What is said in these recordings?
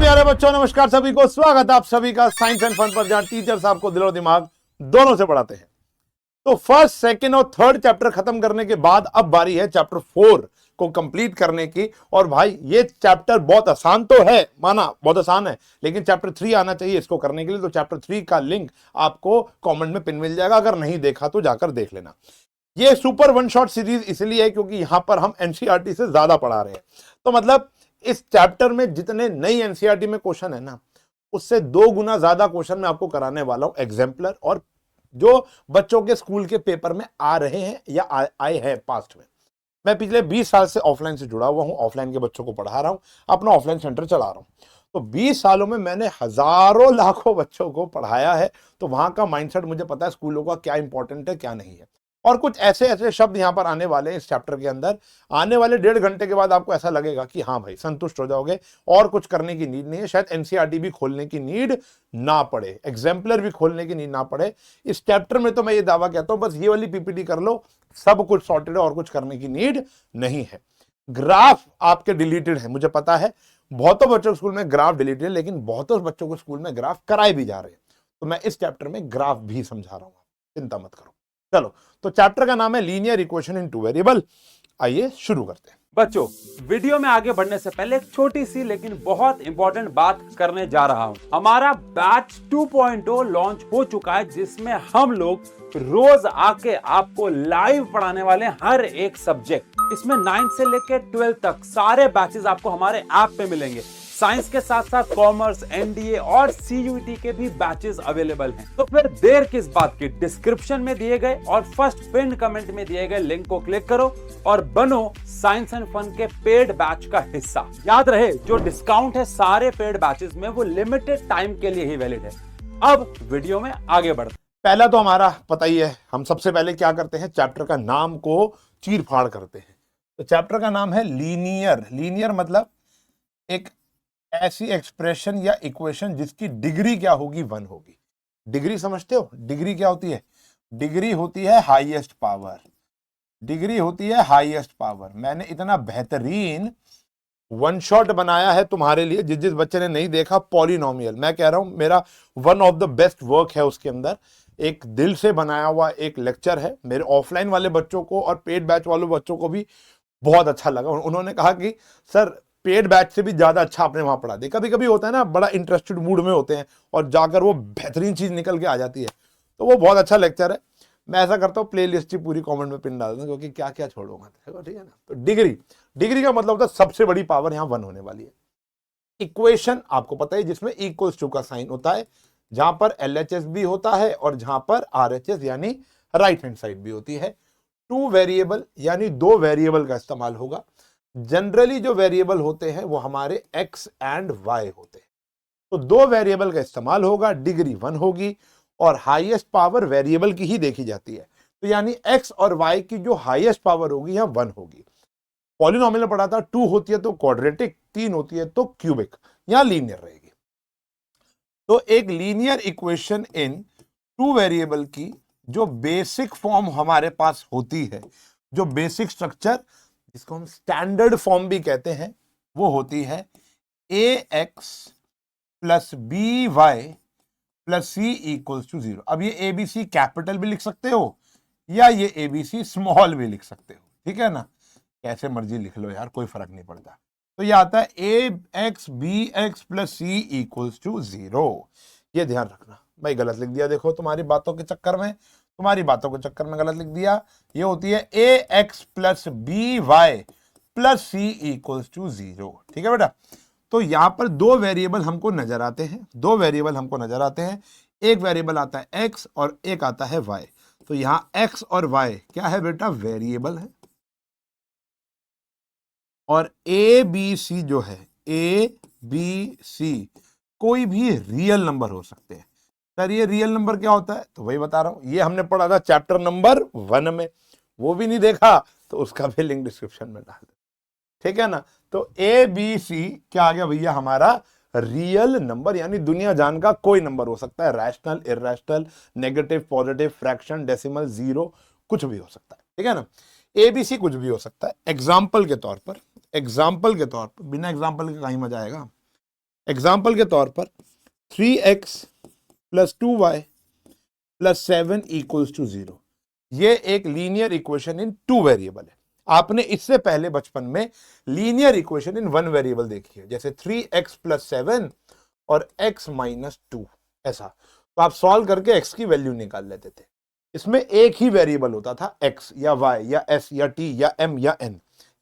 प्यारे बच्चों, नमस्कार सभी को। स्वागत है आप सभी का साइंस एंड फन पर, जहां टीचर्स आपको दिल और दिमाग दोनों से पढ़ाते हैं। तो फर्स्ट, सेकंड और थर्ड चैप्टर खत्म करने के बाद अब बारी है चैप्टर 4 को कंप्लीट करने की। और भाई ये चैप्टर बहुत आसान तो है, माना बहुत आसान है, लेकिन चैप्टर 3 आना चाहिए इसको करने के लिए। तो चैप्टर 3 का लिंक आपको कमेंट में पिन मिल जाएगा, अगर नहीं देखा तो जाकर देख लेना। ये सुपर वन शॉट सीरीज इसलिए है क्योंकि यहां पर हम एनसीईआरटी से ज्यादा पढ़ा रहे हैं। तो मतलब इस चैप्टर में जितने नई एनसीईआरटी में क्वेश्चन है ना, उससे 2 गुना ज्यादा क्वेश्चन मैं आपको कराने वाला हूं एग्जाम्पलर, और जो बच्चों के स्कूल के पेपर में आ रहे हैं या आए हैं पास्ट में। मैं पिछले 20 साल से ऑफलाइन से जुड़ा हुआ हूं, ऑफलाइन के बच्चों को पढ़ा रहा हूं, अपना ऑफलाइन सेंटर चला रहा हूं। तो 20 सालों में मैंने हजारों लाखों बच्चों को पढ़ाया है। तो वहां का माइंडसेट मुझे पता है स्कूलों का क्या इंपॉर्टेंट है क्या नहीं है। और कुछ ऐसे ऐसे शब्द यहां पर आने वाले हैं इस चैप्टर के अंदर। आने वाले 1.5 घंटे के बाद आपको ऐसा लगेगा कि हाँ भाई संतुष्ट हो जाओगे, और कुछ करने की नीड नहीं है। शायद एनसीईआरटी भी खोलने की नीड ना पड़े, एग्जाम्पलर भी खोलने की नीड ना पड़े। इस चैप्टर में तो मैं ये दावा कहता हूं बस ये वाली पीपीटी कर लो, सब कुछ सॉर्टेड है और कुछ करने की नीड नहीं है। ग्राफ आपके डिलीटेड है, मुझे पता है बहुतों बच्चों के स्कूल में ग्राफ डिलीटेड है, लेकिन बहुतों बच्चों को स्कूल में ग्राफ कराए भी जा रहे हैं। तो मैं इस चैप्टर में ग्राफ भी समझा रहा हूं, चिंता मत करो। चलो, तो चैप्टर का नाम है लीनियर इक्वेशन इन 2 वेरिएबल। आइए शुरू करते हैं। बच्चों, वीडियो में आगे बढ़ने से पहले एक छोटी सी लेकिन बहुत इंपॉर्टेंट बात करने जा रहा हूं। हमारा बैच 2.0 लॉन्च हो चुका है, जिसमें हम लोग रोज आके आपको लाइव पढ़ाने वाले हैं हर एक सब्जेक्ट। इसमें 9 से लेकर 12 तक सारे बैचेस आपको हमारे ऐप पे मिलेंगे। साइंस के साथ साथ कॉमर्स, एनडीए और सीयूईटी के भी बैचेस अवेलेबल हैं। तो फिर देर किस बात की, डिस्क्रिप्शन में दिए गए और फर्स्ट पिन कमेंट में दिए गए लिंक को क्लिक करो और बनो साइंस एंड फन के पेड बैच का हिस्सा। याद रहे, जो डिस्काउंट है सारे पेड बैचेस में वो लिमिटेड टाइम के लिए ही वैलिड है। अब वीडियो में आगे बढ़ते। पहला तो हमारा पता ही है, हम सबसे पहले क्या करते हैं, चैप्टर का नाम को चीर फाड़ करते हैं। तो चैप्टर का नाम है लीनियर। लीनियर मतलब एक ऐसी एक्सप्रेशन या इक्वेशन जिसकी डिग्री क्या होगी, 1 होगी। डिग्री समझते हो? डिग्री क्या होती है? डिग्री होती है हाईएस्ट पावर। डिग्री होती है हाईएस्ट पावर। मैंने इतना बेहतरीन वन शॉट बनाया है तुम्हारे लिए, जिस बच्चे ने नहीं देखा, पॉलिनोमियल। मैं कह रहा हूं मेरा one of the best work है उसके अंदर। एक दिल से बनाया हुआ एक लेक्चर है। मेरे ऑफलाइन वाले बच्चों को और पेड बैच वाले बच्चों को भी बहुत अच्छा लगा। उन्होंने कहा कि सर पेड बैच से भी ज्यादा अच्छा आपने वहां पढ़ा दिया। कभी कभी होता है ना, बड़ा इंटरेस्टेड मूड में होते हैं और जाकर वो बेहतरीन चीज निकल के आ जाती है। तो वो बहुत अच्छा लेक्चर है। मैं ऐसा करता हूँ प्ले लिस्ट ही पूरी कमेंट में पिन डाल दूँ, क्योंकि क्या क्या छोड़ूंगा, ठीक है ना। तो डिग्री, डिग्री का मतलब होता है सबसे बड़ी पावर यहाँ 1 होने वाली है। इक्वेशन आपको पता है जिसमें इक्वल्स टू का साइन होता है, जहां पर एलएचएस भी होता है और जहां पर आरएचएस यानी राइट हैंड साइड भी होती है। 2 वेरिएबल यानी 2 वेरिएबल का इस्तेमाल होगा। जनरली जो वेरिएबल होते हैं वो हमारे एक्स एंड वाई होते हैं। तो 2 वेरिएबल का इस्तेमाल होगा, डिग्री 1 होगी, और हाईएस्ट पावर वेरिएबल की ही देखी जाती है। तो यानी एक्स और वाई की जो हाईएस्ट पावर होगी यहाँ 1 होगी। पॉलिनोमियल पढ़ा था, 2 होती है तो क्वाड्रेटिक, 3 होती है तो क्यूबिक, यहां लीनियर रहेगी। तो एक लीनियर इक्वेशन इन 2 वेरिएबल की जो बेसिक फॉर्म हमारे पास होती है, जो बेसिक स्ट्रक्चर जिसको हम स्टैंडर्ड फॉर्म भी कहते हैं, वो होती है A X plus B Y plus C equals to 0। अब ये ए बी सी कैपिटल भी लिख सकते हो या ये ए बी सी स्मॉल भी लिख सकते हो, ठीक है ना। कैसे मर्जी लिख लो यार, कोई फर्क नहीं पड़ता। तो ये आता है A X B X plus C equals to 0। ये ध्यान रखना। भाई गलत लिख दिया, देखो तुम्हारी बातों के चक्कर में, तुम्हारी बातों के चक्कर में गलत लिख दिया। ये होती है A X plus B Y plus C equals to 0, ठीक है बेटा। तो यहां पर 2 वेरिएबल हमको नजर आते हैं, 2 वेरिएबल हमको नजर आते हैं। एक वेरिएबल आता है एक्स और एक आता है वाई। तो यहां एक्स और वाई क्या है बेटा, वेरिएबल है। और ए बी सी जो है, ए बी सी कोई भी रियल नंबर हो सकते हैं। सर ये रियल नंबर क्या होता है, तो वही बता रहा हूं, ये हमने पढ़ा था चैप्टर नंबर 1 में। वो भी नहीं देखा तो उसका भी लिंक डिस्क्रिप्शन में डाल दे, ठीक है ना। तो ए बी सी क्या आ गया भैया, हमारा रियल नंबर, यानी दुनिया जान का कोई नंबर हो सकता है। Rational, irrational, negative, positive, fraction, decimal, 0, कुछ भी हो सकता है, ठीक है ना। एबीसी कुछ भी हो सकता है। एग्जाम्पल के तौर पर, एग्जाम्पल के तौर पर, बिना एग्जाम्पल के कहीं मजा आएगा। एग्जाम्पल के तौर पर 3x plus 2y plus 7 equals to 0, ये एक लीनियर इक्वेशन इन 2 वेरिएबल है। आपने इससे पहले बचपन में लीनियर इक्वेशन इन 1 वेरिएबल देखी है, जैसे 3x प्लस 7 और x माइनस 2, ऐसा। तो आप सॉल्व करके x की वैल्यू निकाल लेते थे। इसमें एक ही वेरिएबल होता था, x या y या s या t या m या n,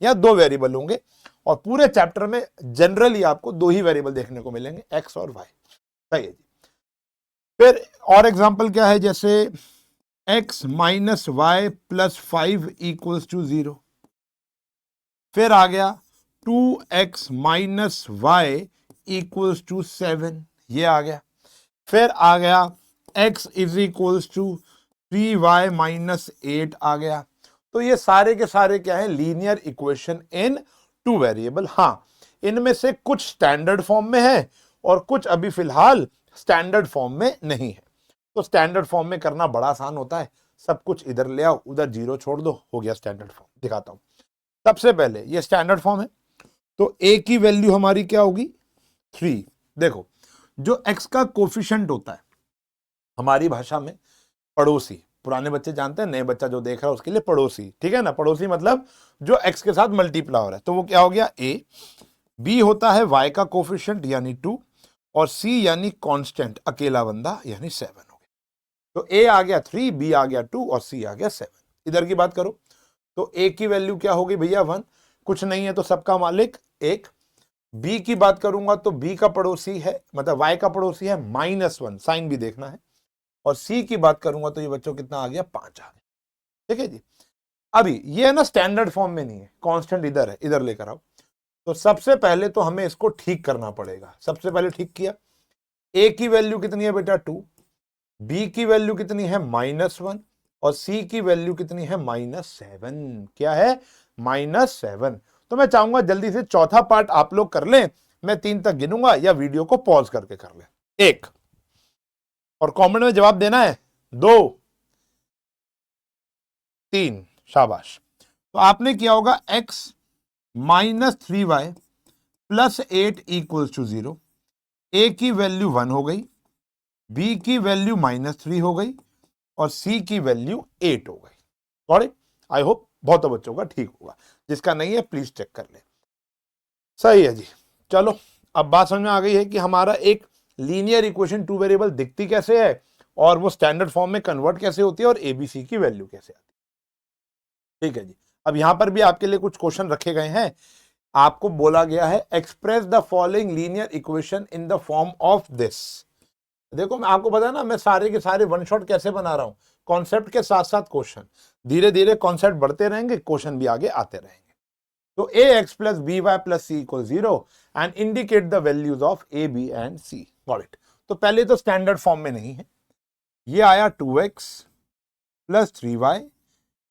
या 2 वेरिएबल होंगे, और पूरे चैप्टर में जनरली आपको 2 ही वेरिएबल देखने को मिलेंगे, x और y। सही है जी। फिर और एग्जांपल क्या है, जैसे x minus y plus 5 equals to 0। फिर आ गया 2x minus Y equals to 7, ये आ गया। फिर आ गया x is equals to 3y minus 8 आ गया। तो ये सारे के सारे क्या है, लीनियर इक्वेशन इन 2 वेरिएबल। हाँ, इनमें से कुछ स्टैंडर्ड फॉर्म में है और कुछ अभी फिलहाल स्टैंडर्ड फॉर्म में नहीं है। तो स्टैंडर्ड फॉर्म में करना बड़ा आसान होता है, सब कुछ इधर ले आओ, उधर 0 छोड़ दो, हो गया स्टैंडर्ड फॉर्म। दिखाता हूं। सबसे पहले ये स्टैंडर्ड फॉर्म है, तो a की वैल्यू हमारी क्या होगी, 3। देखो, जो x का कोफिशिएंट होता है हमारी भाषा में पड़ोसी, पुराने बच्चे जानते हैं, नए बच्चा जो देख रहा है उसके लिए पड़ोसी, ठीक है ना। पड़ोसी मतलब जो x के साथ मल्टीप्लाई हो रहा है, तो वो क्या हो गया a। b होता है y का कोफिशिएंट यानी 2, और c यानी कांस्टेंट, अकेला बंदा, यानी 7 हो गया। तो a आ गया 3, b आ गया 2 और c आ गया 7। इधर की बात करो तो a की वैल्यू क्या होगी भैया, 1, कुछ नहीं है तो सबका मालिक 1। b की बात करूंगा तो b का पड़ोसी है, मतलब y का पड़ोसी है -1, साइन भी देखना है। और c की बात करूंगा तो ये बच्चों कितना आ गया, 5 आ गया। ठीक है जी। अभी ये है ना स्टैंडर्ड फॉर्म में नहीं है, कांस्टेंट इधर है, इधर लेकर आओ। तो सबसे पहले तो हमें इसको ठीक करना पड़ेगा। सबसे पहले ठीक किया, a की वैल्यू कितनी है बेटा, 2, b की वैल्यू कितनी है, -1, और c की वैल्यू कितनी है, -7। क्या है, -7। तो मैं चाहूंगा जल्दी से चौथा पार्ट आप लोग कर लें, मैं 3 तक गिनूंगा, या वीडियो को पॉज करके कर लें। 1, और कमेंट में जवाब देना है, 2, 3, शाबाश। तो आपने किया होगा x minus 3y plus 8 equals to 0। a की वैल्यू 1 हो गई, b की वैल्यू -3 हो गई, और c की वैल्यू 8 हो गई। Got it? आई होप बहुत बच्चों का ठीक होगा, जिसका नहीं है प्लीज चेक कर ले। सही है जी। चलो, अब बात समझ में आ गई है कि हमारा एक लीनियर इक्वेशन 2 वेरिएबल दिखती कैसे है, और वो स्टैंडर्ड फॉर्म में कन्वर्ट कैसे होती है, और एबीसी की वैल्यू कैसे आती है। ठीक है जी। अब यहां पर भी आपके लिए कुछ क्वेश्चन रखे गए हैं। आपको बोला गया है express the following linear equation in the form of this. देखो, मैं आपको पता है ना, मैं सारे के सारे वन शॉट कैसे बना रहा हूं, कॉन्सेप्ट के साथ साथ क्वेश्चन, धीरे धीरे कॉन्सेप्ट बढ़ते रहेंगे, क्वेश्चन भी आगे आते रहेंगे। तो ax plus B Y plus c equal 0 and indicate the values of a b and c. Got it? तो पहले तो स्टैंडर्ड फॉर्म में नहीं है, ये आया 2x प्लस 3y,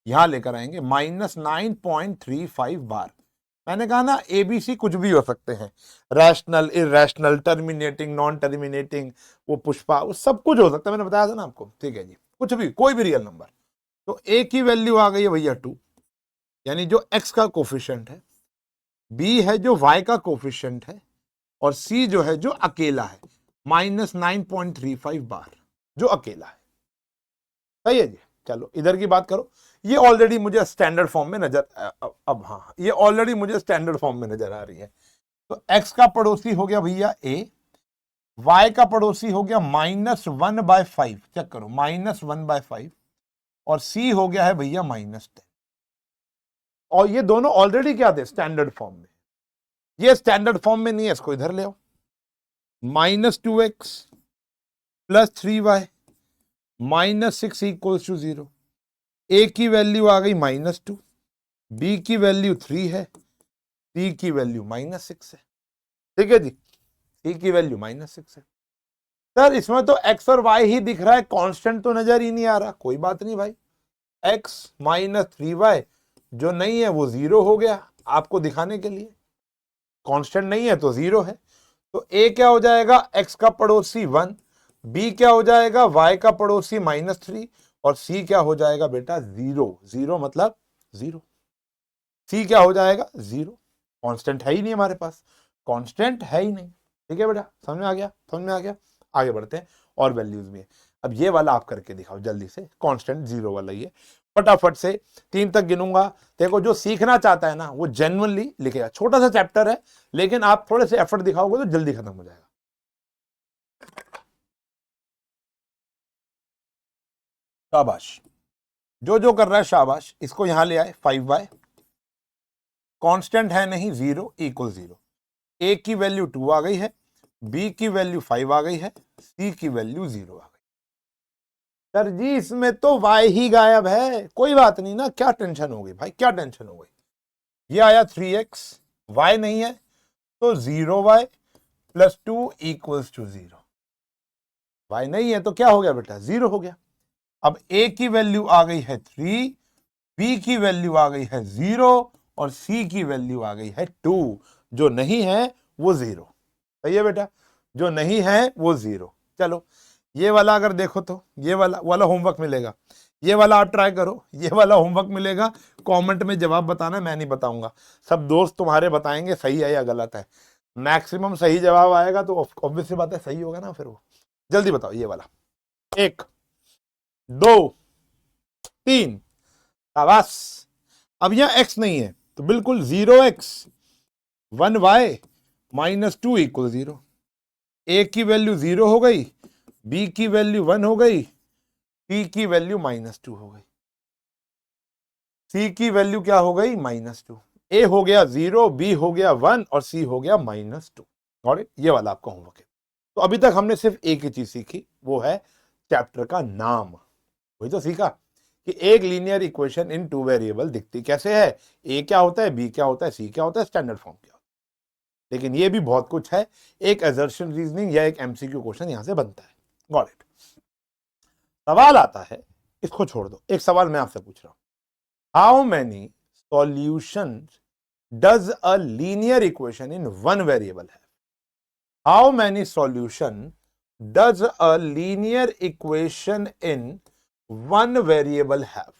यहां लेकर आएंगे -9.35 बार। मैंने कहा ना, एबीसी कुछ भी हो सकते हैं, rational, irrational, terminating, non terminating, वो पुष्पा, वो सब कुछ हो सकता है, मैंने बताया था ना आपको। ठीक है जी, कुछ भी, कोई भी रियल नंबर। तो a की वैल्यू आ गई है भैया 2, यानी जो x का कोफिशिएंट है, b है जो y का कोफिशिएंट है, और c जो है जो अकेला है, -9.35 बार, जो अकेला है। सही है जी। चलो, इधर की बात करो, ये ऑलरेडी मुझे स्टैंडर्ड फॉर्म में नजर, अब हाँ, ये ऑलरेडी मुझे स्टैंडर्ड फॉर्म में नजर आ रही है। तो x का पड़ोसी हो गया भैया a, y का पड़ोसी हो गया -1/5, चेक करो, -1/5, और c हो गया है भैया -10। और ये दोनों ऑलरेडी क्या थे, स्टैंडर्ड फॉर्म में। ये स्टैंडर्ड फॉर्म में नहीं है, इसको इधर ले आओ, -2x plus 3y -6 equals to 0। a की वैल्यू आ गई -2, b की वैल्यू 3 है, c की वैल्यू -6 है। ठीक है जी, c की वैल्यू -6 है। सर इसमें तो x और y ही दिख रहा है, कांस्टेंट तो नजर ही नहीं आ रहा। कोई बात नहीं भाई, x -3y जो नहीं है वो 0 हो गया, आपको दिखाने के लिए। कांस्टेंट नहीं है तो 0 है। तो a क्या हो जाएगा, x का पड़ोसी 1, b क्या हो जाएगा, y का पड़ोसी -3, और c क्या हो जाएगा बेटा 0। 0 मतलब 0। c क्या हो जाएगा 0। कांस्टेंट है ही नहीं हमारे पास, कांस्टेंट है ही नहीं। ठीक है बेटा, समझ में आ गया, समझ में आ गया। आगे बढ़ते हैं, और वैल्यूज भी है। अब ये वाला आप करके दिखाओ जल्दी से, कांस्टेंट जीरो वाला ये फटाफट से 3 तक गिनूंगा। देखो जो सीखना चाहता है ना वो जेन्युइनली लिखेगा। छोटा सा चैप्टर है, लेकिन आप थोड़े से एफर्ट दिखाओगे तो जल्दी खत्म हो जाएगा। शाबाश, जो जो कर रहा है शाबाश। इसको यहां ले आए, 5y कांस्टेंट है नहीं, 0 इक्वल 0। ए की वैल्यू 2 आ गई है, बी की वैल्यू 5 आ गई है, सी की वैल्यू 0 आ गई। सर जी इसमें तो y ही गायब है। कोई बात नहीं ना, क्या टेंशन हो गई भाई, क्या टेंशन हो गई। ये आया 3x, y नहीं है तो 0y plus 2 equals to 0। y नहीं है तो क्या हो गया बेटा, 0 हो गया। अब a की वैल्यू आ गई है 3, b की वैल्यू आ गई है 0 और c की वैल्यू आ गई है 2। जो नहीं है वो 0। सही है बेटा, जो नहीं है वो 0। चलो ये वाला अगर देखो तो ये वाला होमवर्क मिलेगा। ये वाला आप ट्राई करो, ये वाला होमवर्क मिलेगा। कमेंट में जवाब बताना, मैं नहीं बताऊंगा। सब दोस्त तुम्हारे बताएंगे सही है या गलत है। मैक्सिमम सही जवाब आएगा तो ऑब्वियसली बात है सही होगा ना फिर वो। जल्दी बताओ ये वाला। 1 2 3, शाबाश। अब यहां x नहीं है तो बिल्कुल 0x 1y minus 2 equal 0। a की वैल्यू 0 हो गई, b की वैल्यू 1 हो गई, c की वैल्यू -2 हो गई। c की वैल्यू क्या हो गई, -2। a हो गया 0, b हो गया 1 और c हो गया -2। और ये वाला आपका होमवर्क है। तो अभी तक हमने सिर्फ एक ही चीज सीखी, वो है चैप्टर का नाम। वही तो सीखा कि एक लीनियर इक्वेशन इन 2 वेरिएबल दिखती कैसे है, a क्या होता है, b क्या होता है, c क्या होता है, स्टैंडर्ड फॉर्म क्या होता है। लेकिन ये भी बहुत कुछ है, एक असर्शन रीजनिंग या एक एमसीक्यू क्वेश्चन यहां से बनता है। Got it. सवाल आता है, इसको छोड़ दो, एक सवाल मैं आपसे पूछ रहा हूं। How many solutions does a linear equation in 1 variable है। How many solution does a linear equation in 1 variable have.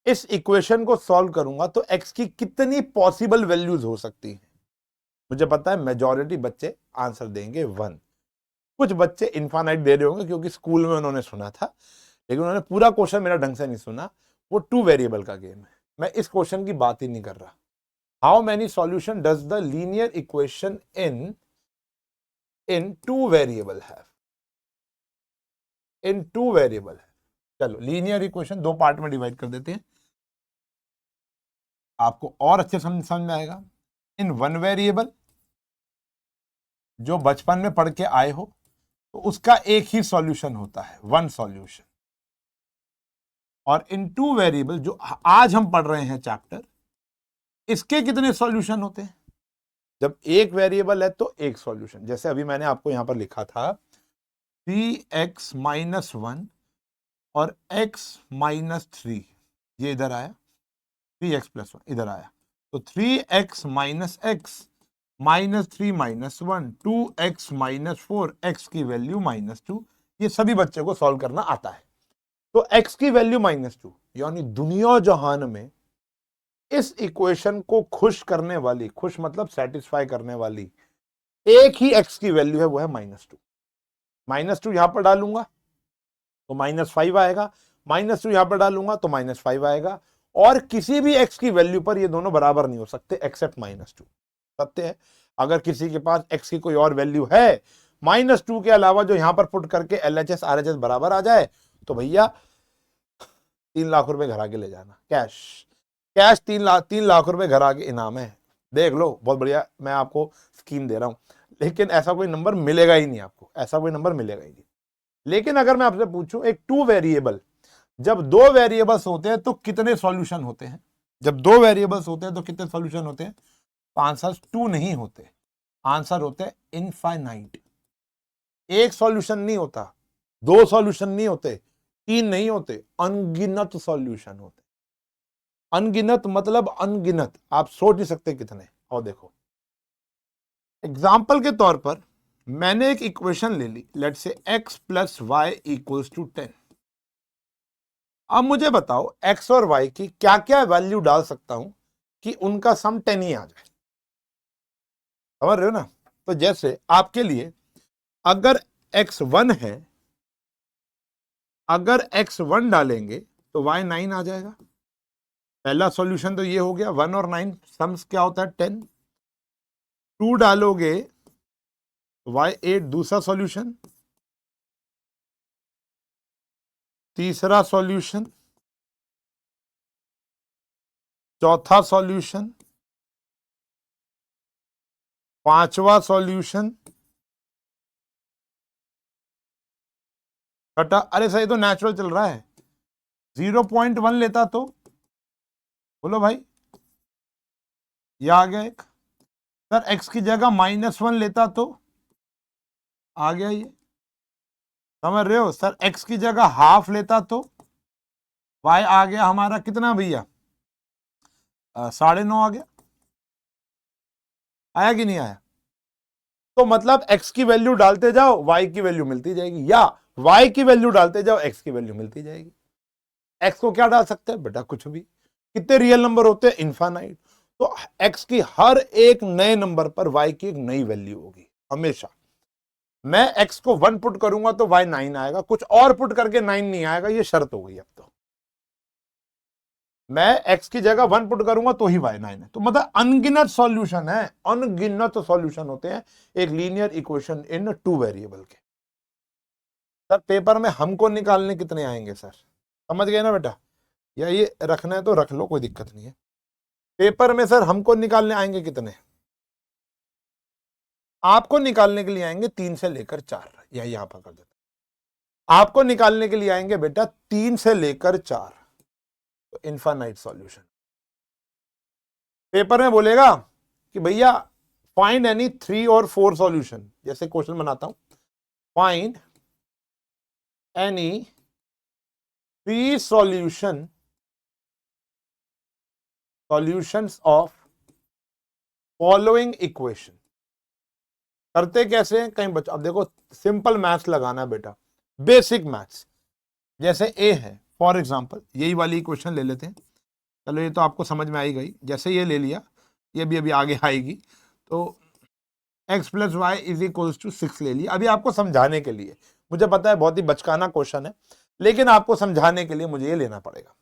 इस इक्वेशन को सॉल्व करूंगा तो x की कितनी पॉसिबल वैल्यूज हो सकती हैं। मुझे पता है मेजॉरिटी बच्चे आंसर देंगे 1। कुछ बच्चे इनफाइनाइट दे रहे होंगे क्योंकि स्कूल में उन्होंने सुना था, लेकिन उन्होंने पूरा क्वेश्चन मेरा ढंग से नहीं सुना। वो 2 वेरिएबल का गेम है, मैं इस क्वेश्चन की बात ही नहीं कर रहा। How many solution does the linear equation in 2 variable have. In 2 variable है। चलो लीनियर इक्वेशन 2 पार्ट में डिवाइड कर देते हैं, आपको और अच्छे समझ में आएगा। इन 1 वेरिएबल, जो बचपन में पढ़ के आए हो तो उसका एक ही सॉल्यूशन होता है, 1 सॉल्यूशन। और इन 2 वेरिएबल जो आज हम पढ़ रहे हैं चैप्टर, इसके कितने सॉल्यूशन होते हैं। जब एक वेरिएबल है तो एक सॉल्यूशन। जैसे अभी मैंने आपको यहां पर लिखा था 3x - 1 और x - 3, ये इधर आया, 3x + 1 इधर आया, तो 3x - x -3 - 1 2x - 4, x की वैल्यू -2। ये सभी बच्चे को सॉल्व करना आता है। तो x की वैल्यू -2, यानी दुनिया जहान में इस इक्वेशन को खुश करने वाली, खुश मतलब सेटिस्फाई करने वाली एक ही x की वैल्यू है, वो है -2। -2 यहां पर डालूंगा तो -5 आएगा, -2 यहां पर डालूंगा तो -5 आएगा। और किसी भी x की वैल्यू पर ये दोनों बराबर नहीं हो सकते एक्सेप्ट -2। सत्य है। अगर किसी के पास x की कोई और वैल्यू है -2 के अलावा, जो यहां पर पुट करके LHS RHS बराबर आ जाए, तो भैया 3 लाख रुपए घर आके ले जाना, कैश कैश। 3 लाख रुपए घर आके इनाम है, देख लो, बहुत बढ़िया मैं आपको स्कीम दे रहा हूं। लेकिन ऐसा कोई नंबर मिलेगा ही नहीं आपको, ऐसा कोई नंबर मिलेगा ही नहीं। लेकिन अगर मैं आपसे पूछूं एक 2 वेरिएबल, जब 2 वेरिएबल्स होते हैं तो कितने सॉल्यूशन होते हैं। जब 2 वेरिएबल्स होते हैं तो कितने सॉल्यूशन होते हैं। तो आंसर 2 नहीं होते, आंसर होते हैं इनफाइनाइट। एक सॉल्यूशन नहीं होता, 2 सॉल्यूशन नहीं होते, 3 नहीं होते, अनगिनत सॉल्यूशन होते। अनगिनत मतलब अनगिनत, आप सोच नहीं सकते कितने। और देखो एग्जाम्पल के तौर पर मैंने एक इक्वेशन ले ली, लेट्स से x + y = 10। अब मुझे बताओ x और y की क्या क्या वैल्यू डाल सकता हूं कि उनका सम 10 ही आ जाए। समझ रहे हो ना। तो जैसे आपके लिए अगर x1 है, अगर x1 डालेंगे तो y 9 आ जाएगा। पहला सॉल्यूशन तो ये हो गया, 1 और 9 सम्स क्या होता है 10। 2 डालोगे y 8 दूसरा सॉल्यूशन। तीसरा सॉल्यूशन, चौथा सॉल्यूशन, पांचवा सॉल्यूशन, छठा। अरे सही तो नेचुरल चल रहा है। 0.1 लेता तो बोलो भाई, ये आ गया एक। सर x की जगह -1 लेता तो आ गया ये, समझ रहे हो। सर x की जगह हाफ लेता तो y आ गया हमारा कितना भैया, 9.5 आ गया। आया कि नहीं आया। तो मतलब x की वैल्यू डालते जाओ y की वैल्यू मिलती जाएगी, या y की वैल्यू डालते जाओ x की वैल्यू मिलती जाएगी। x को क्या डाल सकते हैं बेटा, कुछ भी। कितने रियल नंबर होते हैं, इनफाइनाइट। तो x की हर एक नए नंबर पर y की एक नई वैल्यू होगी हमेशा। मैं x को 1 पुट करूंगा तो y 9 आएगा, कुछ और पुट करके 9 नहीं आएगा, ये शर्त हो गई। अब तो मैं x की जगह 1 पुट करूंगा तो ही y 9 है। तो मतलब अनगिनत सॉल्यूशन है, अनगिनत सॉल्यूशन होते हैं एक लीनियर इक्वेशन इन 2 वेरिएबल के। सर पेपर में हमको निकालने कितने आएंगे सर, समझ गए ना बेटा। या ये रखना है तो रख लो, कोई दिक्कत नहीं है। पेपर में सर हमको निकालने आएंगे कितने, आपको निकालने के लिए आएंगे 3 से लेकर 4, या यहां पर कर देता। आपको निकालने के लिए आएंगे बेटा 3 से लेकर 4, तो इनफाइनाइट सॉल्यूशन। पेपर में बोलेगा कि भैया फाइंड एनी 3 और 4 सॉल्यूशन, जैसे क्वेश्चन बनाता हूं, find any 3 solutions of following equation. करते कैसे हैं कहीं बच्चों, अब देखो सिंपल मैथ्स लगाना है बेटा, बेसिक मैथ्स। जैसे ए है फॉर एग्जांपल, यही वाली इक्वेशन ले लेते हैं। चलो ये तो आपको समझ में आई गई। जैसे ये ले लिया, ये भी अभी आगे आएगी। तो x + y = 6 ले लिया। अभी आपको समझाने के लिए, मुझे पता है बहुत ही बचकाना क्वेश्चन है, लेकिन आपको समझाने के लिए मुझे ये लेना पड़ेगा,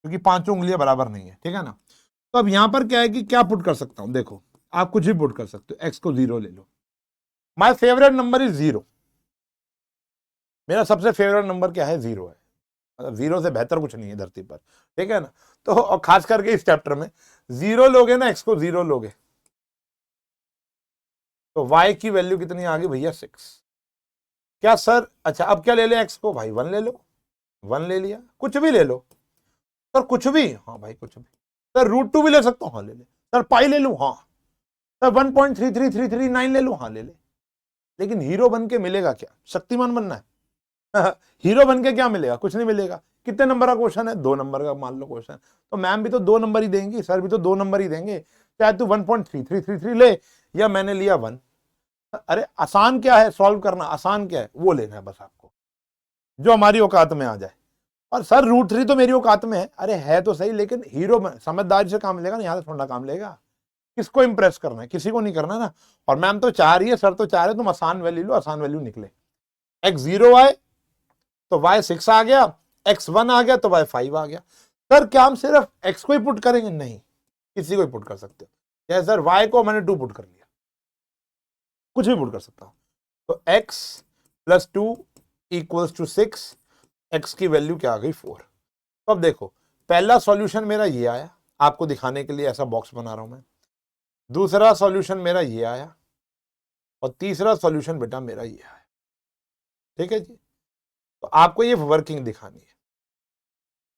क्योंकि 5 उंगलियां बराबर नहीं है, ठीक है ना। तो अब यहां पर क्या है कि क्या पुट कर सकता हूं, देखो आप कुछ भी पुट कर सकते हो। x को 0 ले लो। My favourite number is 0। मेरा सबसे फेवरेट नंबर क्या है, 0 है। मतलब 0 से बेहतर कुछ नहीं है धरती पर, ठीक है ना। तो और खास करके इस चैप्टर में 0 लोगे ना, x को 0 लोगे तो y की वैल्यू कितनी आ गई भैया, 6। क्या सर, अच्छा अब क्या ले ले, x को भाई 1 ले लो। 1 ले लिया, कुछ भी ले लो सर, कुछ भी। हाँ भाई कुछ भी। सर √2 भी ले सकता हूँ, हाँ ले ले। सर पाई ले लूं, हाँ। सर 1.33339 ले लूं, हाँ ले ले। लेकिन हीरो बन के मिलेगा क्या, शक्तिमान बनना है हीरो बन के क्या मिलेगा, कुछ नहीं मिलेगा। कितने नंबर का क्वेश्चन है, 2 नंबर का मान लो क्वेश्चन, तो मैम भी तो 2 नंबर ही देंगी, सर भी तो 2 नंबर ही देंगे। चाहे तू 1.3333 ले, या मैंने लिया 1। अरे आसान क्या है सॉल्व करना, आसान क्या है वो लेना है बस आपको, जो हमारी औकात में आ जाए। और सर √3 तो मेरी औकात में है, अरे है तो सही, लेकिन हीरो समझदारी से काम लेगा ना, यहां से थोड़ा काम लेगा। किसको इंप्रेस करना है, किसी को नहीं करना ना। और मैम तो चाह रही है, सर तो चाह रहे तुम आसान वैल्यू लो, आसान वैल्यू निकले। x 0 आए तो y 6 आ गया, x 1 आ गया तो y 5 आ गया। सर क्या हम सिर्फ x को ही पुट करेंगे, नहीं, किसी को ही पुट कर सकते हो। जैसे सर y को मैंने 2 पुट कर लिया, कुछ भी पुट कर सकता हूं। तो x + 2 = 6, x की वैल्यू क्या आ गई, 4। तो अब देखो पहला सॉल्यूशन मेरा ये आया, आपको दिखाने के लिए ऐसा बॉक्स बना रहा हूं मैं। दूसरा सॉल्यूशन मेरा ये आया, और तीसरा सॉल्यूशन बेटा मेरा ये आया, ठीक है जी। तो आपको ये वर्किंग दिखानी है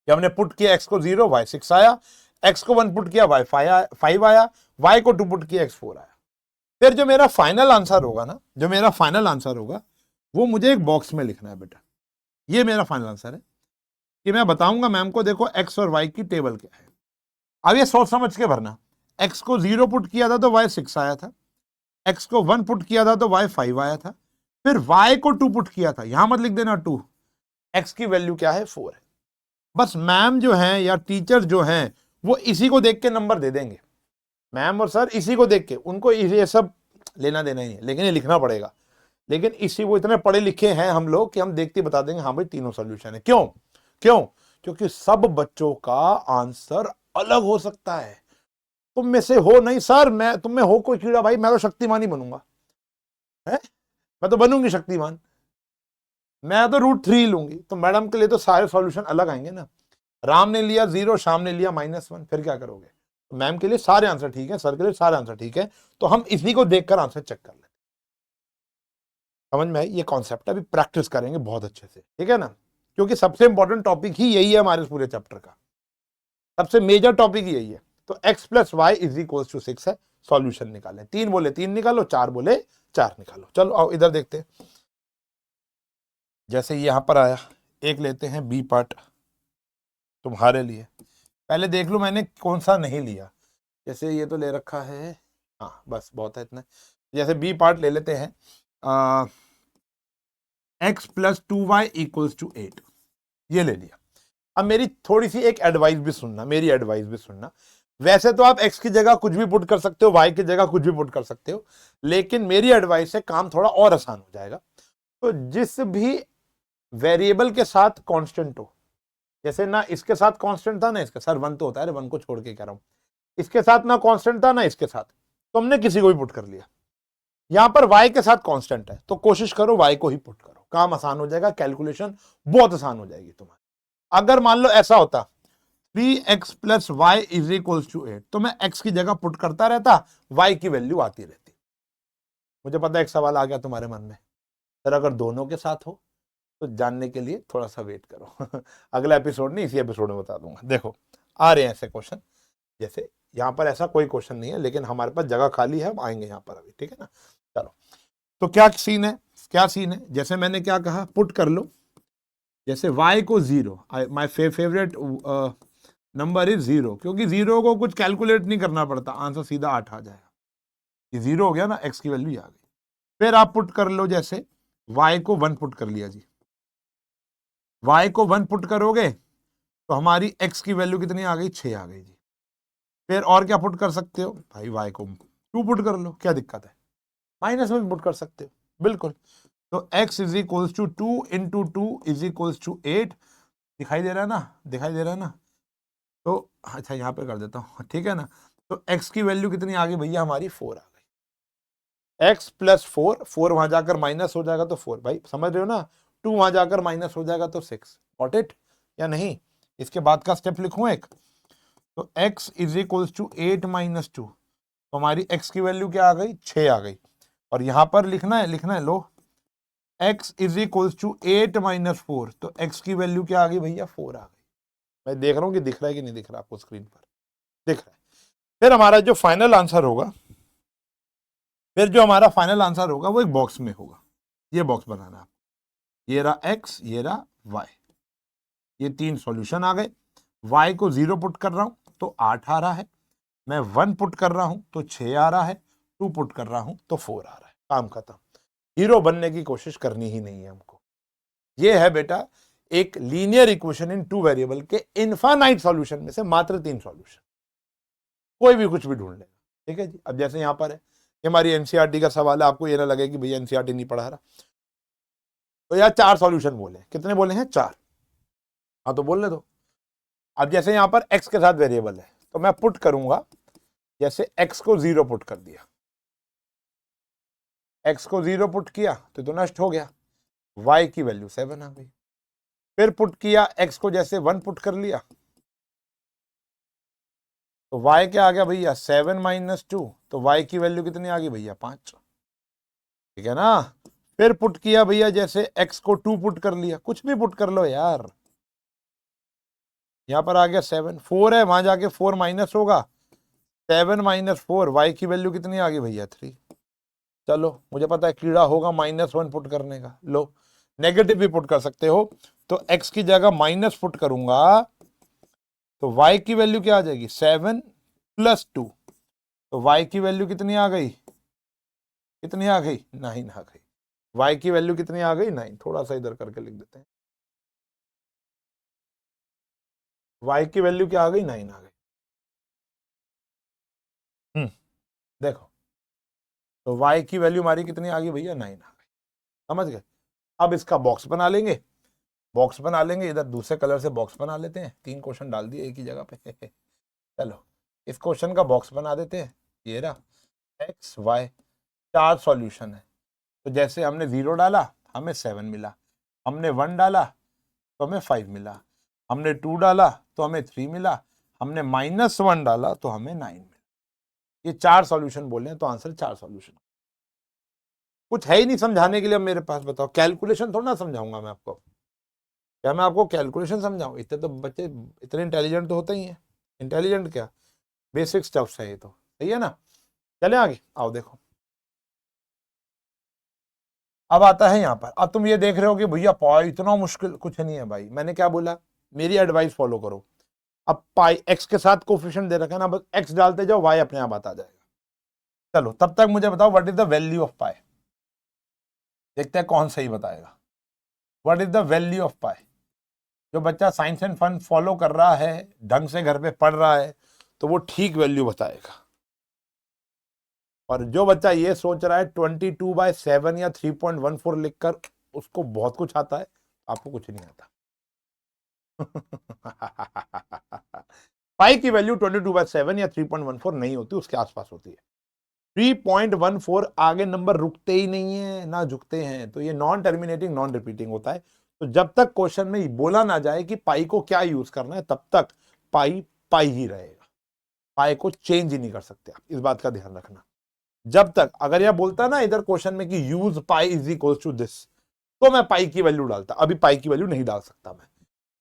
कि हमने पुट किया x को 0, y 6 आया, x को 1 पुट किया, y 5 आया, y को 2 पुट किया, x 4 आया। फिर जो मेरा फाइनल आंसर होगा ना, जो मेरा फाइनल आंसर होगा वो मुझे एक बॉक्स में लिखना है बेटा। ये मेरा फाइनल आंसर है कि मैं बताऊंगा मैम को, देखो x और y की टेबल क्या है। अब ये सोच समझ के भरना। x को 0 पुट किया था तो y 6 आया था, x को 1 पुट किया था तो y 5 आया था, फिर y को 2 पुट किया था, यहां मत लिख देना 2, x की वैल्यू क्या है, 4 है। बस मैम जो है या टीचर जो हैं वो इसी को देख के नंबर दे देंगे। मैम और सर इसी को देख के, उनको ये सब लेना देना ही है, लेकिन ये लिखना पड़ेगा। लेकिन इसी वो इतने पढ़े लिखे हैं हम लोग कि हम देखते बता देंगे हाँ भाई तीनों सॉल्यूशन है। क्यों क्यों? क्योंकि सब बच्चों का आंसर अलग हो सकता है। तुम में से हो नहीं सर, मैं तुम में हो कोई कीड़ा भाई, मैं तो शक्तिमान ही बनूंगा है, मैं तो बनूंगी शक्तिमान, मैं तो √3 लूंगी। तो मैडम के लिए तो सारे सॉल्यूशन अलग आएंगे ना। राम ने लिया 0, श्याम ने लिया -1, फिर क्या करोगे? तो मैम के लिए सारे आंसर ठीक है, सर के लिए सारे आंसर ठीक है, तो हम इसी को देखकर आंसर चेक कर लेते। समझ में आई? ये कॉन्सेप्ट अभी प्रैक्टिस करेंगे बहुत अच्छे से, ठीक है ना, क्योंकि सबसे इंपॉर्टेंट टॉपिक ही यही है हमारे पूरे चैप्टर का, सबसे मेजर टॉपिक ही यही है। तो x + y = 6 है, सॉल्यूशन निकालें। 3 बोले 3 निकालो, 4 बोले 4 निकालो। चलो आओ इधर देखते हैं। जैसे यहां पर आया, एक लेते हैं बी पार्ट तुम्हारे लिए। पहले देख लो मैंने कौन सा नहीं लिया। जैसे ये तो ले रखा है, हाँ बस बहुत है इतना। जैसे बी पार्ट ले लेते हैं, x + 2y = 8, ये ले लिया। अब मेरी थोड़ी सी एक एडवाइस भी सुनना, मेरी एडवाइस भी सुनना। वैसे तो आप x की जगह कुछ भी पुट कर सकते हो, y की जगह कुछ भी पुट कर सकते हो, लेकिन मेरी एडवाइस से काम थोड़ा और आसान हो जाएगा। तो जिस भी वेरिएबल के साथ कांस्टेंट हो, जैसे ना इसके साथ कांस्टेंट था ना इसके, सर 1 तो होता है, अरे 1 को छोड़ के कह रहा हूं, इसके साथ ना कांस्टेंट था ना इसके साथ, तो हमने किसी को भी पुट कर लिया। यहां पर y के साथ कांस्टेंट है, तो कोशिश करो y को ही पुट करो, काम आसान हो जाएगा, कैलकुलेशन बहुत आसान हो जाएगी तुम्हारी। अगर मान लो ऐसा होता 3x + y = 8, तो मैं x की जगह पुट करता रहता, y की वैल्यू आती रहती। मुझे पता है एक सवाल आ गया तुम्हारे मन में, सर अगर दोनों के साथ हो तो जानने के लिए थोड़ा सा वेट करो अगला एपिसोड नहीं, इसी एपिसोड में बता दूंगा। देखो आ रहे हैं ऐसे क्वेश्चन, जैसे यहां पर ऐसा कोई क्वेश्चन नहीं है, लेकिन हमारे पास जगह खाली है, हम आएंगे यहां पर अभी, ठीक है ना। चलो तो क्या सीन है, क्या सीन है, जैसे मैंने क्या कहा, पुट कर लो। जैसे y को 0, माई फेवरेट नंबर इज 0, क्योंकि 0 को कुछ कैलकुलेट नहीं करना पड़ता, आंसर सीधा 8 आ जाएगा। ये 0 हो गया ना, x की वैल्यू आ गई। फिर आप पुट कर लो, जैसे y को 1 पुट कर लिया जी, y को 1 पुट करोगे तो हमारी x की वैल्यू कितनी आ गई, 6 आ गई जी। फिर और क्या पुट कर सकते हो भाई, y को 2 पुट कर लो, क्या दिक्कत है, माइनस में भी पुट कर सकते हो, बिल्कुल। तो x = 2 × 2 = 8, दिखाई दे रहा है ना, दिखाई दे रहा है ना। तो अच्छा यहाँ पे कर देता हूँ, ठीक है ना। तो x की वैल्यू कितनी आ गई भैया, हमारी 4 आ गई। x + 4, 4 वहां जाकर माइनस हो जाएगा तो 4, भाई समझ रहे हो ना, 2 वहां जाकर माइनस हो जाएगा तो 6। गॉट इट या नहीं? इसके बाद का स्टेप लिखूं एक, तो x = 8 - 2, तो हमारी x की वैल्यू क्या आ गई, 6 आ गई। और यहां पर लिखना है, लो, x = 8 - 4, तो x की वैल्यू क्या आ गई भैया, 4 आ गई। मैं देख रहा हूं कि दिख रहा है कि नहीं दिख रहा आपको, स्क्रीन पर दिख रहा है। फिर हमारा जो फाइनल आंसर होगा, वो एक बॉक्स में होगा। ये बॉक्स बनाना है, ये रहा x, ये रहा y, ये 3 सॉल्यूशन आ गए। y को 0 पुट कर रहा हूं तो 8 आ रहा है, मैं 1 पुट कर रहा हूं तो 6 आ रहा है, 2 पुट कर रहा हूं तो 4 आ रहा है। काम खत्म। हीरो बनने की कोशिश करनी ही नहीं है हमको। ये है बेटा एक लीनियर इक्वेशन इन 2 वेरिएबल के इनफाइनाइट सॉल्यूशन में से मात्र 3 सॉल्यूशन, कोई भी कुछ भी ढूंढ लेगा, ठीक है जी। अब जैसे यहां पर है, ये हमारी एनसीईआरटी का सवाल है, आपको ये ना लगे कि भैया एनसीईआरटी नहीं पढ़ा रहा। तो यार 4 सॉल्यूशन बोले, कितने बोले हैं, 4, हाँ तो बोलने दो। अब जैसे यहां पर x के साथ वेरिएबल है, तो मैं पुट करूंगा, जैसे x को 0 पुट कर दिया, x को 0 पुट किया तो नष्ट हो गया, y की वैल्यू 7 आ गई। फिर पुट किया, x को जैसे 1 पुट कर लिया, तो y क्या आ गया भैया, 7 - 2, तो y की वैल्यू कितनी आ गई भैया, 5, ठीक है ना। फिर पुट किया भैया, जैसे x को 2 पुट कर लिया, कुछ भी पुट कर लो यार, यहां पर आ गया 7, 4 है, वहां जाके 4 माइनस होगा, 7 - 4, y की वैल्यू कितनी आ गई भैया, 3। चलो मुझे पता है कीड़ा होगा -1 पुट करने का, लो नेगेटिव भी पुट कर सकते हो, तो x की जगह माइनस पुट करूंगा, तो y की वैल्यू क्या आ जाएगी, 7 + 2, तो y की वैल्यू कितनी आ गई, कितनी आ गई, 9 आ गई। y की वैल्यू कितनी आ गई, 9। थोड़ा सा इधर करके लिख देते हैं, y की वैल्यू क्या आ गई, 9 आ गई। देखो, तो y की वैल्यू हमारी कितनी आ गई भैया, 9 आ गई। समझ गए। अब इसका बॉक्स बना लेंगे, बॉक्स बना लेंगे, इधर दूसरे कलर से बॉक्स बना लेते हैं, 3 क्वेश्चन डाल दिए एक ही जगह पे चलो इस क्वेश्चन का बॉक्स बना देते हैं। ये रहा एक्स वाई, 4 सॉल्यूशन है। तो जैसे हमने 0 डाला हमें 7 मिला, हमने 1 डाला तो हमें 5 मिला, हमने 2 डाला तो हमें 3 मिला, हमने -1 डाला तो हमें 9 मिला। ये 4 सॉल्यूशन बोले हैं, तो आंसर 4 सॉल्यूशन। कुछ है ही नहीं समझाने के लिए मेरे पास, बताओ। कैलकुलेशन थोड़ा ना समझाऊंगा मैं आपको, क्या मैं आपको कैलकुलेशन समझाऊं? इतने तो बच्चे इतने इंटेलिजेंट तो होते ही हैं। इंटेलिजेंट क्या, बेसिक स्टफ्स है ये तो, सही है ना। चले आगे, आओ देखो। अब आता है यहाँ पर, अब तुम ये देख रहे हो कि भैया पाई इतना मुश्किल, कुछ नहीं है भाई। मैंने क्या बोला, मेरी एडवाइस फॉलो करो। अब पाई एक्स के साथ कोफिशिएंट दे रखा है ना, बस एक्स डालते जाओ, वाई अपने आप आता जाएगा। चलो तब तक मुझे बताओ what is the value of pi. देखते हैं कौन सही बताएगा। What is the value of pi. जो बच्चा साइंस एंड फन फॉलो कर रहा है, ढंग से घर पे पढ़ रहा है, तो वो ठीक वैल्यू बताएगा। और जो बच्चा ये सोच रहा है 22/7 या 3.14 लिखकर उसको बहुत कुछ आता है, आपको कुछ नहीं आता। पाई की वैल्यू 22/7 या 3.14 नहीं होती, उसके आसपास होती है। 3.14 आगे नंबर रुकते ही नहीं है ना झुकते हैं, तो ये नॉन टर्मिनेटिंग नॉन रिपीटिंग होता है। तो जब तक क्वेश्चन में बोला ना जाए कि पाई को क्या यूज करना है, तब तक पाई पाई ही रहेगा। पाई को चेंज ही नहीं कर सकते आप, इस बात का ध्यान रखना। जब तक, अगर यह बोलता ना इधर क्वेश्चन में कि use pi is equal to this, तो मैं पाई की वैल्यू डालता। अभी पाई की वैल्यू नहीं डाल सकता मैं।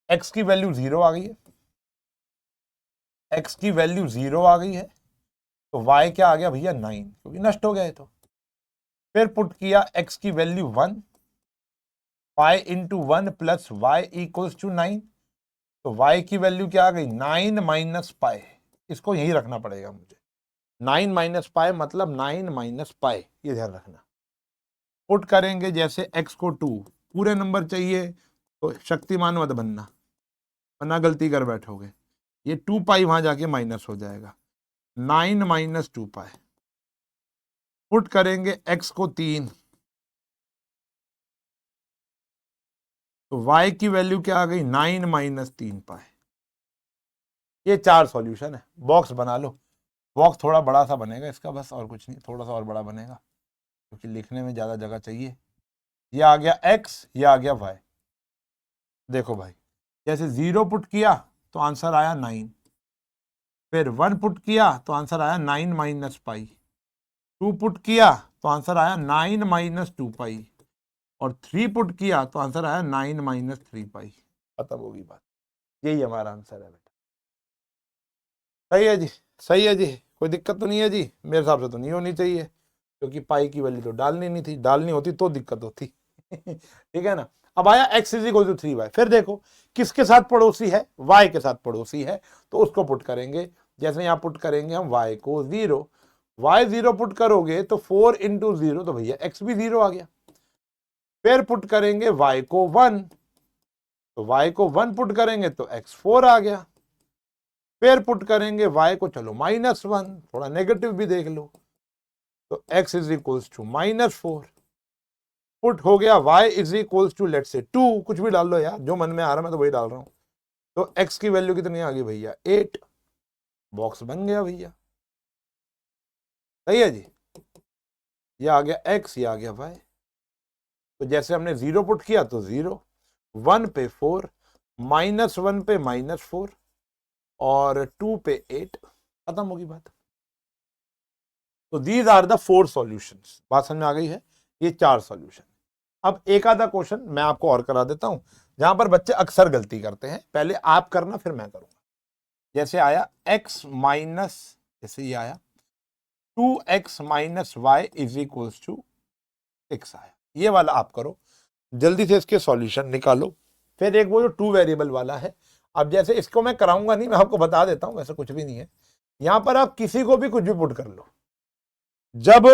एक्स की वैल्यू 0 आ गई है, एक्स की वैल्यू 0 आ गई है, तो वाई क्या आ गया भैया 9, क्योंकि नष्ट हो गए। तो फिर पुट किया एक्स की value 1, pi into 1 plus y equals to 9। तो वाई की वैल्यू क्या आ गई, 9 माइनस पाई। इसको यही रखना पड़ेगा मुझे, 9 माइनस पाई मतलब 9 माइनस पाई, ये ध्यान रखना। पुट करेंगे जैसे x को 2, पूरे नंबर चाहिए तो शक्तिमान मत बनना, वरना गलती कर बैठोगे। ये 2 पाई वहां जाके माइनस हो जाएगा, 9 माइनस 2 पाई। पुट करेंगे x को 3, तो y की वैल्यू क्या आ गई, 9 माइनस 3 पाई। ये 4 सॉल्यूशन है। बॉक्स बना लो, बॉक्स थोड़ा बड़ा सा बनेगा इसका, बस और कुछ नहीं, थोड़ा सा और बड़ा बनेगा क्योंकि लिखने में ज्यादा जगह चाहिए। ये आ गया x, ये आ गया y। देखो भाई, जैसे 0 पुट किया तो आंसर आया 9, फिर 1 पुट किया तो आंसर आया 9 माइनस पाई, 2 पुट किया तो आंसर आया 9 माइनस 2 पाई, और 3 पुट किया तो आंसर आया 9 माइनस 3 पाई। खत्म होगी बात। यही हमारा आंसर है बेटा। सही है जी, सही है जी, कोई दिक्कत तो नहीं है जी? मेरे हिसाब से तो नहीं होनी चाहिए, क्योंकि पाई की वैल्यू तो डालनी नहीं थी, डालनी होती तो दिक्कत होती ठीक है ना। अब आया x is equal to 3y। फिर देखो किसके साथ पड़ोसी है, y के साथ पड़ोसी है, तो उसको पुट करेंगे। जैसे यहां पुट करेंगे हम y को 0, y 0 पुट करोगे तो 4 इंटू 0, तो भैया x भी 0 आ गया। फिर पुट करेंगे y को 1, तो y को 1 पुट करेंगे तो x 4 आ गया। फिर पुट करेंगे y को, चलो -1, थोड़ा नेगेटिव भी देख लो, तो x is equals to -4। Put हो गया y is equals to let's say 2, कुछ भी डाल लो यार, जो मन में आ रहा है मैं तो वही डाल रहा हूं। तो x की वैल्यू कितनी आ गई भैया, 8। बॉक्स बन गया भैया। सही है जी। ये आ गया x, ये आ गया y। तो जैसे हमने 0 पुट किया तो 0, 1 पे 4, -1 पे -4, और 2 पे 8। खत्म होगी बात। तो दीज आर द 4 सॉल्यूशंस। बात समझ में आ गई है? ये 4 सॉल्यूशन। अब एक आधा क्वेश्चन मैं आपको और करा देता हूं, जहां पर बच्चे अक्सर गलती करते हैं। पहले आप करना फिर मैं करूंगा। जैसे आया x माइनस, जैसे ये आया 2x minus y is equals to 6 आया, ये वाला आप करो, जल्दी से इसके सॉल्यूशन निकालो। फिर एक वो जो 2 वेरिएबल वाला है, अब जैसे इसको मैं कराऊंगा नहीं, मैं आपको बता देता हूं, वैसे कुछ भी नहीं है। यहां पर आप किसी को भी कुछ भी पुट कर लो। जब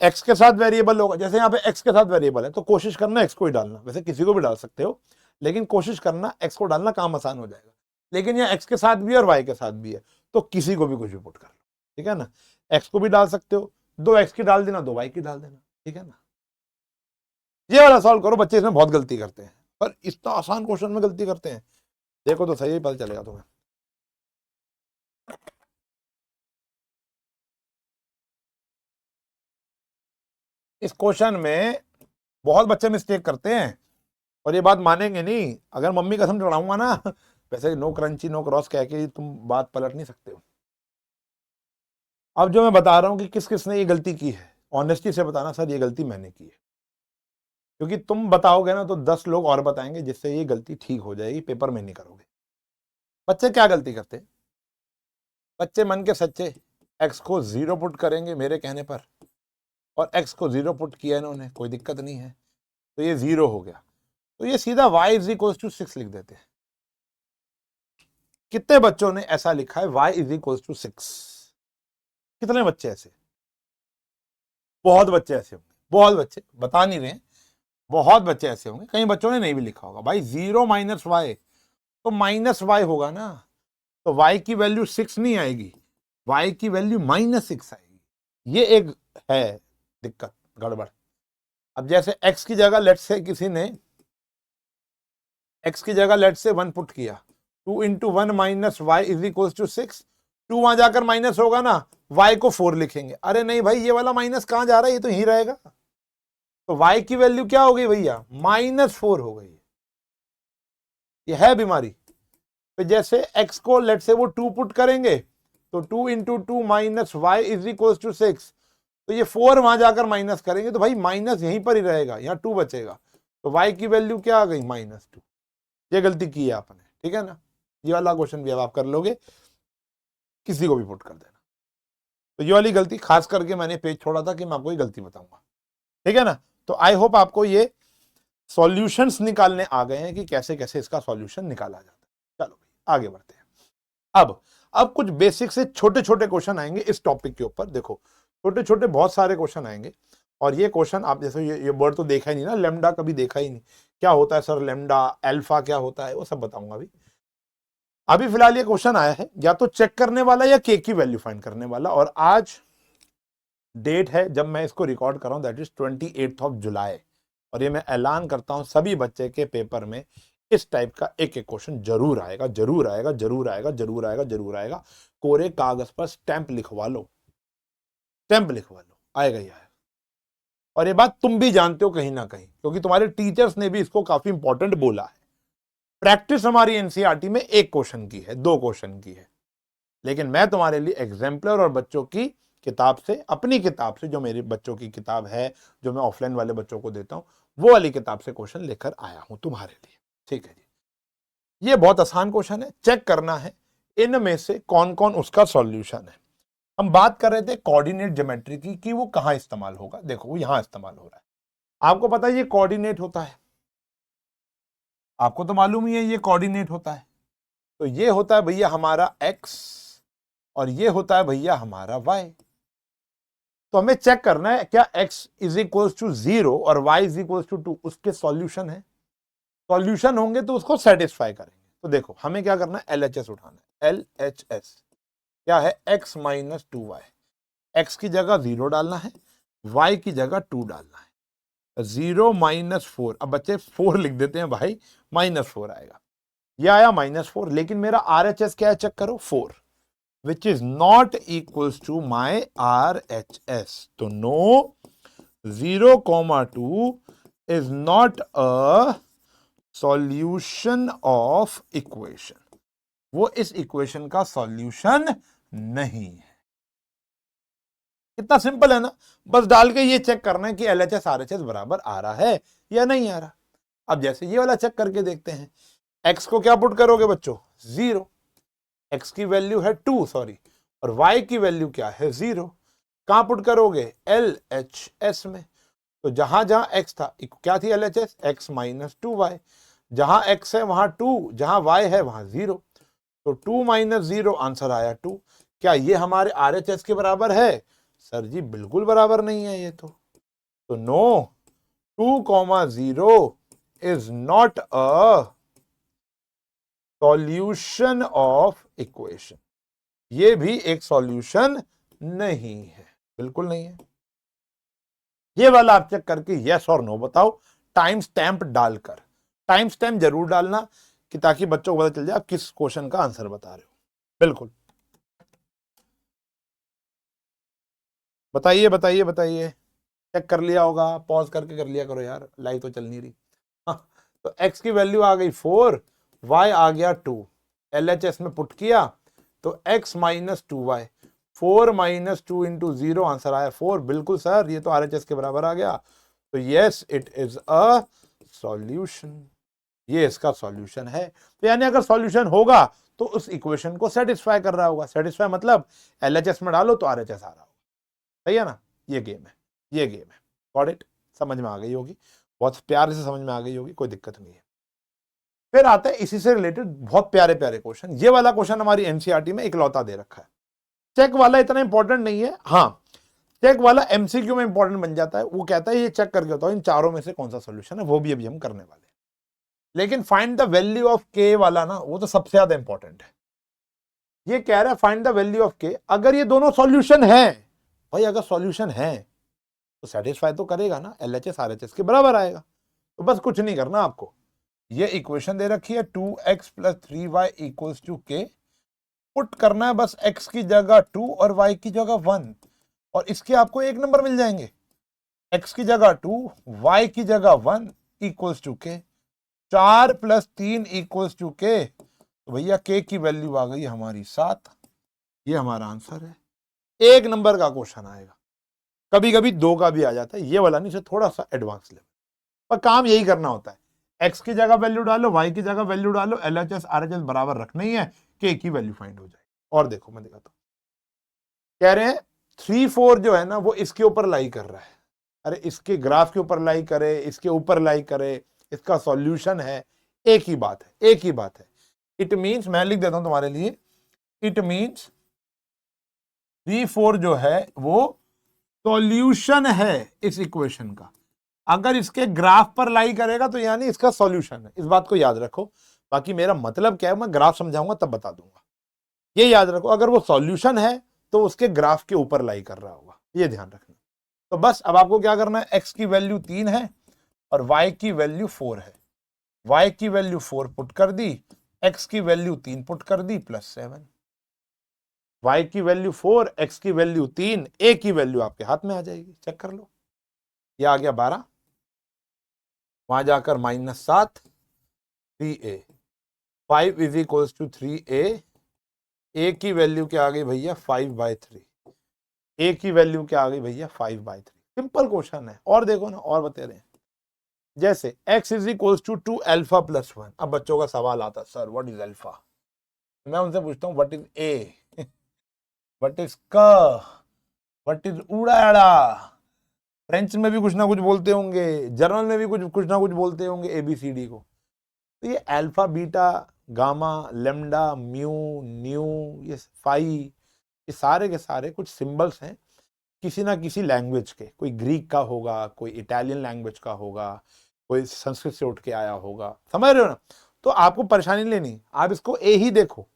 x के साथ वेरिएबल होगा, जैसे यहाँ पे x के साथ वेरिएबल है, तो कोशिश करना x को ही डालना। वैसे किसी को भी डाल सकते हो, लेकिन कोशिश करना x को डालना, काम आसान हो जाएगा। लेकिन यहाँ x के साथ भी और y के साथ भी है, तो किसी को भी कुछ भी पुट कर लो, ठीक है ना। x को भी डाल सकते हो, दो एक्स की डाल देना, दो वाई की डाल देना, ठीक है ना। ये वाला सॉल्व करो, बच्चे इसमें बहुत गलती करते हैं, पर इतना आसान क्वेश्चन में गलती करते हैं, देखो तो सही पता चलेगा तुम्हें। इस क्वेश्चन में बहुत बच्चे मिस्टेक करते हैं और ये बात मानेंगे नहीं, अगर मम्मी कसम चढ़ाऊंगा ना, वैसे नो क्रंची नो क्रॉस कह के तुम बात पलट नहीं सकते हो। अब जो मैं बता रहा हूं कि किस किसने ये गलती की है, ऑनेस्टी से बताना सर ये गलती मैंने की है, क्योंकि तुम बताओगे ना तो 10 लोग और बताएंगे, जिससे ये गलती ठीक हो जाएगी, पेपर में नहीं करोगे। बच्चे क्या गलती करते हैं, बच्चे मन के सच्चे एक्स को 0 पुट करेंगे मेरे कहने पर, और एक्स को 0 पुट किया इन्होंने, कोई दिक्कत नहीं है, तो ये 0 हो गया, तो ये सीधा y इज इक्वल टू 6 लिख देते हैं। कितने बच्चों ने ऐसा लिखा है y इज इक्वल टू 6? कितने बच्चे ऐसे? बहुत बच्चे ऐसे होंगे, बहुत बच्चे, बता नहीं रहे, बहुत बच्चे ऐसे होंगे, कई बच्चों ने नहीं भी लिखा होगा। भाई 0 माइनस वाई, तो माइनस वाई होगा ना, तो y की वैल्यू 6 नहीं आएगी, y की वैल्यू -6 आएगी। ये एक है दिक्कत, गड़बड़। अब जैसे x की जगह लेट से किसी ने x की जगह लेट से 1 पुट किया, 2 into 1 minus y is equal to 6, 2 वहां जाकर माइनस होगा ना, y को 4 लिखेंगे। अरे नहीं भाई, ये वाला माइनस कहां जा रहा है, ये तो यहीं रहेगा, तो y की वैल्यू क्या हो गई भैया, -4 हो गई। ये है बीमारी। तो जैसे x को लेट से वो 2 पुट करेंगे, तो 2 into 2 minus y is equal to 6, तो ये 4 वहां जाकर माइनस करेंगे, तो भाई माइनस यहीं पर ही रहेगा, यहाँ 2 बचेगा, तो y की वैल्यू क्या आ गई, -2। ये गलती की है आपने, ठीक है ना। ये वाला क्वेश्चन भी अब आप कर लोगे, किसी को भी पुट कर देना। तो ये वाली गलती खास करके मैंने पेज छोड़ा था कि मैं आपको ये गलती बताऊंगा, ठीक है ना। तो आई होप आपको ये सॉल्यूशंस निकालने आ गए हैं कि कैसे कैसे इसका सॉल्यूशन निकाला जाता है। चलो भाई आगे बढ़ते हैं। अब कुछ बेसिक से छोटे छोटे क्वेश्चन आएंगे इस टॉपिक के ऊपर। देखो छोटे छोटे बहुत सारे क्वेश्चन आएंगे, और ये क्वेश्चन आप जैसे ये वर्ड तो देखा ही नहीं ना, लेमडा कभी देखा ही नहीं, क्या होता है सर लेमडा, अल्फा क्या होता है, वो सब बताऊंगा अभी फिलहाल ये क्वेश्चन आया है या तो चेक करने वाला या के की वैल्यू फाइंड करने वाला, और आज डेट है जब मैं इसको रिकॉर्ड कर रहा हूं, दैट इज 28 ऑफ जुलाई, और ये मैं ऐलान करता हूं सभी बच्चे के पेपर में इस टाइप का एक एक क्वेश्चन जरूर आएगा, जरूर आएगा, जरूर आएगा, जरूर आएगा, जरूर आएगा। कोरे कागज पर स्टैंप लिखवा लो, स्टैंप लिखवा लो, आएगा ही आएगा। और ये बात तुम भी जानते हो कहीं ना कहीं, क्योंकि तुम्हारे टीचर्स ने भी इसको काफी इंपॉर्टेंट बोला है। प्रैक्टिस हमारी एनसीईआरटी में 1 क्वेश्चन की है, 2 क्वेश्चन की है, लेकिन मैं तुम्हारे लिए एग्जाम्पलर और बच्चों की किताब से, अपनी किताब से, जो मेरे बच्चों की किताब है, जो मैं ऑफलाइन वाले बच्चों को देता हूं, वो वाली किताब से क्वेश्चन लेकर आया हूं तुम्हारे लिए, ठीक है जी। ये बहुत आसान क्वेश्चन है, चेक करना है इनमें से कौन कौन उसका सॉल्यूशन है। हम बात कर रहे थे कोऑर्डिनेट ज्योमेट्री की कि वो कहां इस्तेमाल होगा, देखो वो यहां इस्तेमाल हो रहा है। आपको पता है ये कोऑर्डिनेट होता है, आपको तो मालूम ही है ये कोऑर्डिनेट होता है। तो ये होता है भैया हमारा x, और ये होता है भैया हमारा y। तो हमें चेक करना है क्या x इज इक्वल टू 0 और y इज इक्वल टू 2 उसके सॉल्यूशन है। सॉल्यूशन होंगे तो उसको सेटिस्फाई करेंगे। तो देखो हमें क्या करना है, LHS उठाना है। LHS क्या है, x माइनस 2y, x की जगह 0 डालना है, y की जगह 2 डालना है। 0 माइनस 4, अब बच्चे 4 लिख देते हैं भाई, -4 आएगा। यह आया -4, लेकिन मेरा RHS क्या है चेक करो, 4, which is not equals to my RHS. तो no, 0,2 is not a solution of equation. वो इस इक्वेशन का सॉल्यूशन नहीं है। कितना सिंपल है ना, बस डाल के ये चेक करना है कि LHS RHS बराबर आ रहा है या नहीं आ रहा। अब जैसे ये वाला चेक करके देखते हैं, x को क्या पुट करोगे बच्चों, 0, x की वैल्यू है 2 सॉरी, और y की वैल्यू क्या है 0, कहां पुट करोगे, LHS में। तो जहां जहां x था, क्या थी LHS, x माइनस 2y, जहां x है वहां 2, जहां y है वहां 0, तो 2 माइनस 0 आंसर आया 2। क्या ये हमारे RHS के बराबर है, सर जी बिल्कुल बराबर नहीं है ये तो no, 2,0 is not a solution of equation, ये भी एक सॉल्यूशन नहीं है। बिल्कुल नहीं है। ये वाला आप चेक करके यस और नो बताओ, टाइम स्टैंप डालकर। टाइम स्टैंप जरूर डालना कि ताकि बच्चों को पता चल जाए आप किस क्वेश्चन का आंसर बता रहे हो। बिल्कुल, बताइए बताइए बताइए। चेक कर लिया होगा, पॉज करके कर लिया करो यार, लाइव तो चल नहीं रही। हाँ, तो x की वैल्यू आ गई 4, y आ गया 2, LHS में पुट किया तो x minus 2y, 4 minus 2 into 0, answer आया 4। बिल्कुल सर, ये तो RHS के बराबर आ गया। तो yes, it is a solution, ये इसका सॉल्यूशन है। तो यानी अगर सॉल्यूशन होगा तो उस इक्वेशन को सेटिस्फाई कर रहा होगा। सेटिस्फाई मतलब LHS में डालो तो RHS आ रहा होगा। सही है ना? ये गेम है, ये गेम है। Got it? समझ में आ गई होगी, बहुत प्यार से समझ में आ गई होगी, कोई दिक्कत नहीं है। फिर आता है इसी से रिलेटेड बहुत प्यारे प्यारे क्वेश्चन। ये वाला क्वेश्चन हमारी एनसीईआरटी में इकलौता दे रखा है। चेक वाला इतना इंपॉर्टेंट नहीं है, हाँ चेक वाला एमसीक्यू में इंपॉर्टेंट बन जाता है। वो कहता है ये चेक करके बताओ इन चारों में से कौन सा सोल्यूशन है, वो भी अभी हम करने वाले हैं। लेकिन फाइंड द वैल्यू ऑफ के वाला ना, वो तो सबसे ज्यादा इंपॉर्टेंट है। ये कह रहा है फाइंड द वैल्यू ऑफ के। अगर ये दोनों सॉल्यूशन है भाई, अगर सॉल्यूशन है तो सेटिस्फाई तो करेगा ना, LHS RHS के बराबर आएगा। तो बस कुछ नहीं करना आपको, ये इक्वेशन दे रखी है 2x plus 3y equals to के, पुट करना है बस x की जगह 2 और y की जगह 1, और इसके आपको एक नंबर मिल जाएंगे। x की जगह 2, y की जगह 1 इक्वल्स टू के, 4 प्लस 3 इक्वल्स टू के। तो भैया के की वैल्यू आ गई हमारी 7। ये हमारा आंसर है। एक नंबर का क्वेश्चन आएगा, कभी कभी 2 का भी आ जाता है, ये वाला नहीं, से थोड़ा सा एडवांस लेवल पर काम यही करना होता है। x की जगह वैल्यू डालो, y की जगह वैल्यू डालो, LHS RHS बराबर रखना ही है, k की वैल्यू फाइंड हो जाए। और देखो मैं दिखाता हूं, कह रहे हैं 3 4 जो है ना वो इसके ऊपर लाई कर रहा है। अरे इसके ग्राफ के ऊपर लाई करे, इसके ऊपर लाई करे, इसका सॉल्यूशन है। एक ही बात है, एक ही बात है। इट मीन्स, मैं लिख देता हूं तुम्हारे लिए, इट मीन्स 3 4 जो है वो सॉल्यूशन है इस इक्वेशन का। अगर इसके ग्राफ पर लाई करेगा तो यानी इसका सॉल्यूशन है, इस बात को याद रखो। बाकी मेरा मतलब क्या है मैं ग्राफ समझाऊंगा तब बता दूंगा। ये याद रखो, अगर वो सॉल्यूशन है तो उसके ग्राफ के ऊपर लाई कर रहा होगा, ये ध्यान रखना। तो बस अब आपको क्या करना है, x की वैल्यू 3 है और y की वैल्यू 4 है। y की वैल्यू 4 पुट कर दी, x की वैल्यू 3 पुट कर दी, प्लस 7। y की वैल्यू 4, x की वैल्यू 3, a की वैल्यू आपके हाथ में आ जाएगी, चेक कर लो। ये आ गया 12, वहां जाकर -7, 3a, 5 is equals to 3a। a की वैल्यू क्या आ गई भैया 5/3, a की वैल्यू क्या आ गई भैया 5/3। सिंपल क्वेश्चन है। और देखो ना, और बता रहे हैं जैसे x is equals to 2 alpha plus 1। अब बच्चों का सवाल आता है सर व्हाट इज अल्फा। मैं उनसे पूछता हूँ what is a, what is क, व्हाट इज उड़ाड़ा। फ्रेंच में भी कुछ ना कुछ बोलते होंगे, जर्मन में भी कुछ ना कुछ बोलते होंगे ABCD को। तो ये alpha beta gamma lambda mu new ये फाई, ये सारे के सारे कुछ सिंबल्स हैं किसी ना किसी लैंग्वेज के। कोई ग्रीक का होगा, कोई इटालियन लैंग्वेज का होगा, कोई संस्कृत से उठ के आया होगा, समझ रहे हो ना। तो आपको परेशानी लेनी, आप इसको ए ही देखो,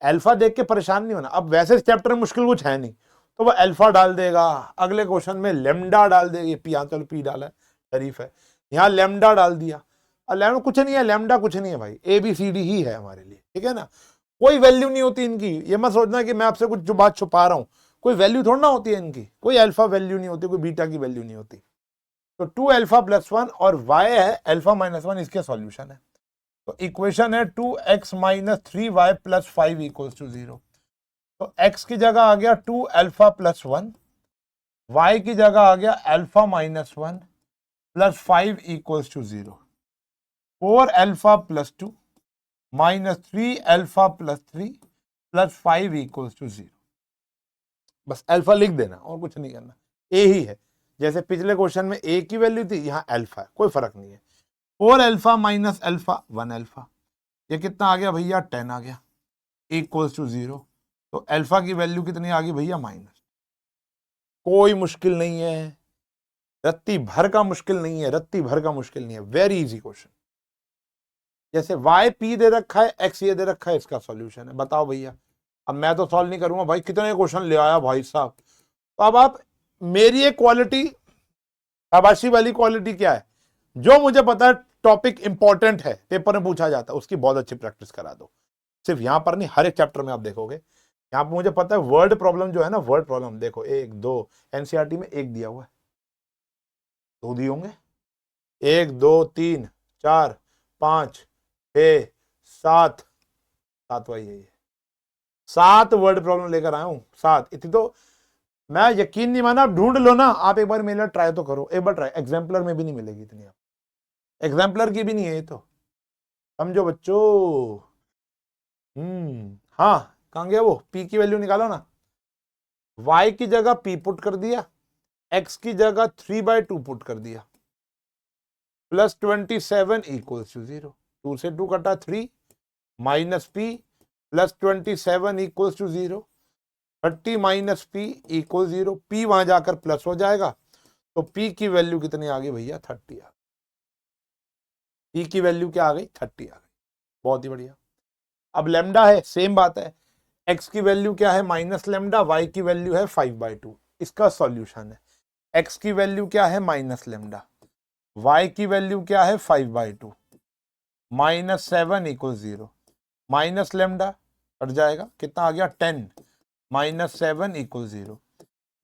अल्फा देख के परेशान नहीं होना। अब वैसे इस चैप्टर में मुश्किल कुछ है नहीं, तो वो अल्फा डाल देगा, अगले क्वेश्चन में लेमडा डाल देगा, पी, चलो पी डाला है शरीफ है, यहाँ लेमडा डाल दिया। और लेमडा कुछ नहीं है, लेमडा कुछ नहीं है भाई, ABCD ही है हमारे लिए, ठीक है ना। कोई वैल्यू नहीं होती इनकी, ये मत सोचना कि मैं आपसे कुछ जो बात छुपा रहा हूं, कोई वैल्यू थोड़ा ना होती है इनकी, कोई अल्फा वैल्यू नहीं होती, कोई बीटा की वैल्यू नहीं होती। तो 2 अल्फा प्लस 1 और y है अल्फा माइनस 1, इसके सॉल्यूशन है। तो इक्वेशन है 2x minus 3y plus 5 equals to 0। तो x की जगह आ गया 2 अल्फा प्लस 1, y की जगह आ गया alpha minus 1 plus 5 equals to 0। 4 alpha plus 2 minus 3 alpha plus 3 plus 5 equals to 0। बस अल्फा लिख देना और कुछ नहीं करना, ए ही है। जैसे पिछले क्वेश्चन में ए की वैल्यू थी, यहाँ अल्फा है, कोई फर्क नहीं है। 4 अल्फा माइनस अल्फा 1 अल्फा, ये कितना आ गया भैया 10 आ गया, इक्वल्स टू 0। तो अल्फा की वैल्यू कितनी आ गई भैया माइनस। कोई मुश्किल नहीं है, रत्ती भर का मुश्किल नहीं है, रत्ती भर का मुश्किल नहीं है, वेरी इजी क्वेश्चन। जैसे y p दे रखा है, x ये दे रखा है, इसका सॉल्यूशन है। बताओ भैया, अब मैं तो सॉल्व नहीं करूंगा भाई, कितने क्वेश्चन ले आया भाई साहब। तो अब आप मेरी एक क्वालिटी, शाबाशी वाली क्वालिटी क्या है, जो मुझे पता है टॉपिक इंपॉर्टेंट है, पेपर में पूछा जाता है, उसकी बहुत अच्छी प्रैक्टिस करा दो। सिर्फ यहां पर नहीं, हर एक चैप्टर में आप देखोगे यहां पर मुझे पता है वर्ड प्रॉब्लम जो है ना, वर्ड प्रॉब्लम देखो 1 2 एनसीईआरटी में 1 दिया हुआ है, 2 दिए होंगे, 1 2 3 4 5 6 7, 7 यही है, 7 वर्ड प्रॉब्लम लेकर आया हूं, 7। इतनी तो मैं यकीन नहीं माना, आप ढूंढ लो ना, आप एक बार मेरे ट्राई तो करो, एक बार ट्राई, एग्जाम्पलर में भी नहीं मिलेगी इतनी, आप एग्जाम्पलर की भी नहीं है ये तो, समझो बच्चों। हाँ, कहां गया वो, पी की वैल्यू निकालो ना, y की जगह p पुट कर दिया, x की जगह 3/2 पुट कर दिया, प्लस 27 इक्वल्स टू 0, 2 से 2 कटा 3 minus p plus 27 equals to 0, 30 minus p equal 0, p वहां जाकर प्लस हो जाएगा, तो p की वैल्यू कितनी आ गई भैया, 30 आ गई, p की वैल्यू क्या आ गई, 30 आ गई, बहुत ही बढ़िया। अब लेमडा है, सेम बात है, x की वैल्यू क्या है माइनस लेमडा, y की वैल्यू है 5/2, इसका सॉल्यूशन है, x की वैल्यू क्या है माइनस लेमडा, y की वैल्यू क्या है 5/2, minus 7 equal 0, minus lambda cut जाएगा, कितना आ गया 10, minus 7 equal 0,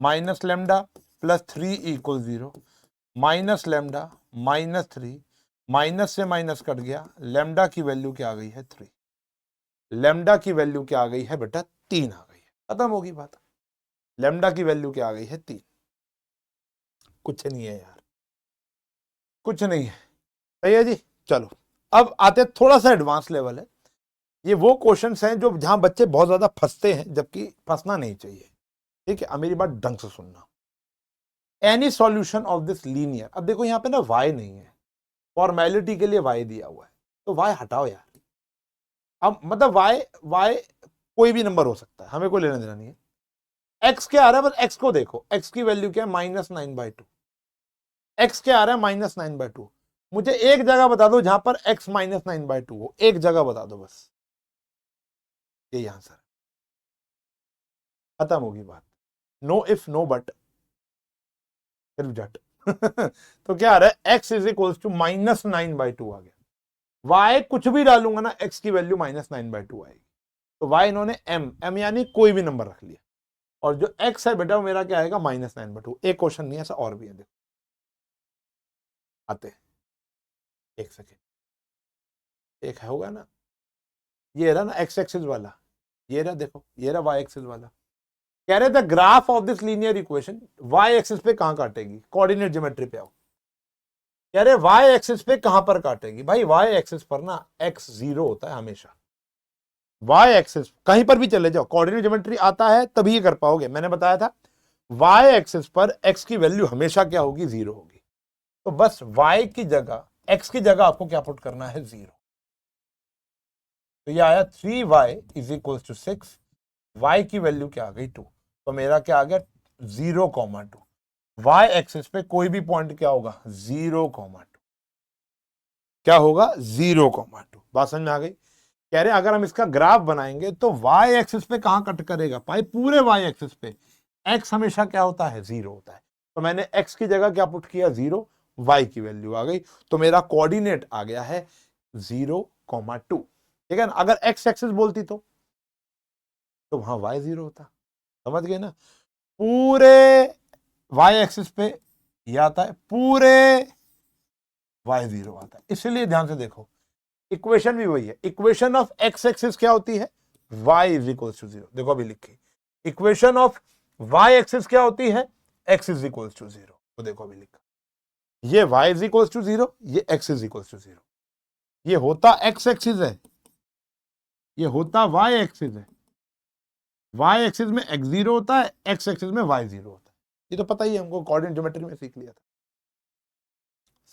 minus lambda plus 3 equal 0, minus lambda minus 3, minus से माइनस कट गया, लेमडा की वैल्यू क्या आ गई है 3, लेमडा की वैल्यू क्या आ गई है बेटा 3 आ गई है, खत्म होगी बात, लेमडा की वैल्यू क्या आ गई है 3, कुछ नहीं है यार, कुछ नहीं है, सही है जी। चलो अब आते थोड़ा सा एडवांस लेवल है, ये वो क्वेश्चंस हैं जो जहां बच्चे बहुत ज्यादा फंसते हैं, जबकि फंसना नहीं चाहिए, ठीक है, अब मेरी बात ढंग से सुनना। Any solution of this linear, अब देखो यहाँ पे ना y नहीं है, फॉर्मेलिटी के लिए y दिया हुआ है, तो y हटाओ यार, अब मतलब y कोई भी नंबर हो सकता है, हमें कोई लेना देना नहीं है, x क्या आ रहा है, बस x को देखो, x की वैल्यू क्या है -9/2, x क्या आ रहा है -9/2, मुझे एक जगह बता दो जहां पर x -9/2 हो, एक जगह बता दो बस, ये आंसर, खत्म होगी बात, नो इफ नो बट, सिर्फ जट तो क्या आ रहा है, x इज इक्वल्स टू -9/2 आ गया, y कुछ भी डालूंगा ना, x की वैल्यू -9/2 आएगी, तो y इन्होंने m यानी कोई भी नंबर रख लिया, और जो x है बेटा वो मेरा क्या आएगा -9/2, एक क्वेश्चन नहीं है, ऐसा और भी है, देखो आते हैं, एक सेकेंड, एक होगा ना, ये रहा ना x एक्सिस वाला, ये रहा देखो, ये रहा y एक्सिस वाला, कह रहे थे graph of this linear equation y axis पे कहां काटेगी, कोऑर्डिनेट ज्योमेट्री पे आओ, कह रहे y एक्सिस पे कहां पर काटेगी, भाई y एक्सिस पर ना x 0 होता है हमेशा, y एक्सिस कहीं पर भी चले जाओ, कोऑर्डिनेट ज्योमेट्री आता है तभी ये कर पाओगे, मैंने बताया था y एक्सिस पर x की वैल्यू हमेशा क्या होगी, 0 होगी, तो बस y की जगह x की जगह आपको क्या पुट करना है, 0, तो ये आया 3y is equal to 6, y की वैल्यू क्या आ गई 2, तो मेरा क्या आ गया 0,2, y एक्सिस पे कोई भी पॉइंट क्या होगा 0,2, क्या होगा 0,2, बात समझ में आ गई, कह रहे अगर हम इसका ग्राफ बनाएंगे तो y एक्सिस पे कहां कट करेगा, भाई पूरे y एक्सिस पे, x हमेशा क्या होता है 0 होता है, तो मैंने x की जगह क्या पुट किया 0, y की वैल्यू आ गई, तो मेरा कोऑर्डिनेट आ गया है 0,2, ठीक है ना, अगर x एक्सिस बोलती तो वहां y 0 होता, समझ गए ना, पूरे y एक्सिस पे ये आता है, पूरे y 0 आता है, इसलिए ध्यान से देखो, इक्वेशन भी वही है, इक्वेशन ऑफ x एक्सिस क्या होती है, y इज इक्वल टू 0, देखो अभी लिखी, इक्वेशन ऑफ y एक्सिस क्या होती है, x इज इक्वल टू 0, तो देखो अभी लिखा, ये y इज इक्वल टू 0, ये x इज इक्वल टू 0, ये होता x एक्सिस है, ये होता y एक्सिस है, y एक्सिस में x 0 होता है, x एक्सिस में y 0 होता है, ये तो पता ही है हमको, कोऑर्डिनेट ज्योमेट्री में सीख लिया था,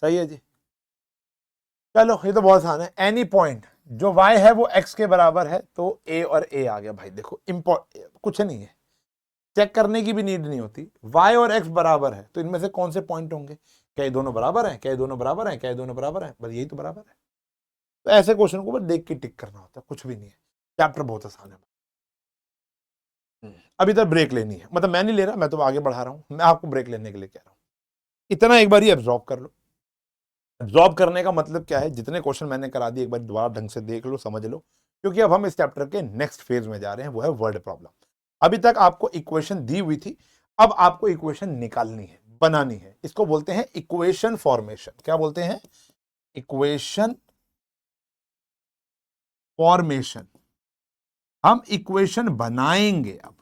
सही है जी। चलो ये तो बहुत आसान है, एनी पॉइंट जो y है वो x के बराबर है, तो a और a आ गया भाई, देखो कुछ नहीं है, चेक करने की भी नीड नहीं होती, y और x बराबर है, तो इनमें से कौन से पॉइंट होंगे, क्या ये दोनों बराबर हैं, क्या ये दोनों बराबर हैं, क्या ये दोनों बराबर हैं, बस यही तो बराबर है, तो ऐसे क्वेश्चन को बस देख के टिक करना होता है, कुछ भी नहीं है, चैप्टर बहुत आसान है। अब इधर ब्रेक लेनी है, मतलब मैं नहीं ले रहा, मैं तो आगे बढ़ा रहा हूं, मैं आपको ब्रेक लेने के लिए कह रहा हूं। इतना एक बार ही एब्जॉर्ब कर लो। एब्जॉर्ब करने का मतलब क्या है, जितने क्वेश्चन मैंने करा दिए एक बार दोबारा ढंग से देख लो, समझ लो, क्योंकि अब हम इस चैप्टर के नेक्स्ट फेज में जा रहे हैं, वो है वर्ड प्रॉब्लम। अभी तक आपको इक्वेशन दी हुई थी, अब आपको इक्वेशन निकालनी है, बनानी है। इसको बोलते हैं इक्वेशन फॉर्मेशन। क्या बोलते हैं? Equation formation. हम इक्वेशन बनाएंगे अब।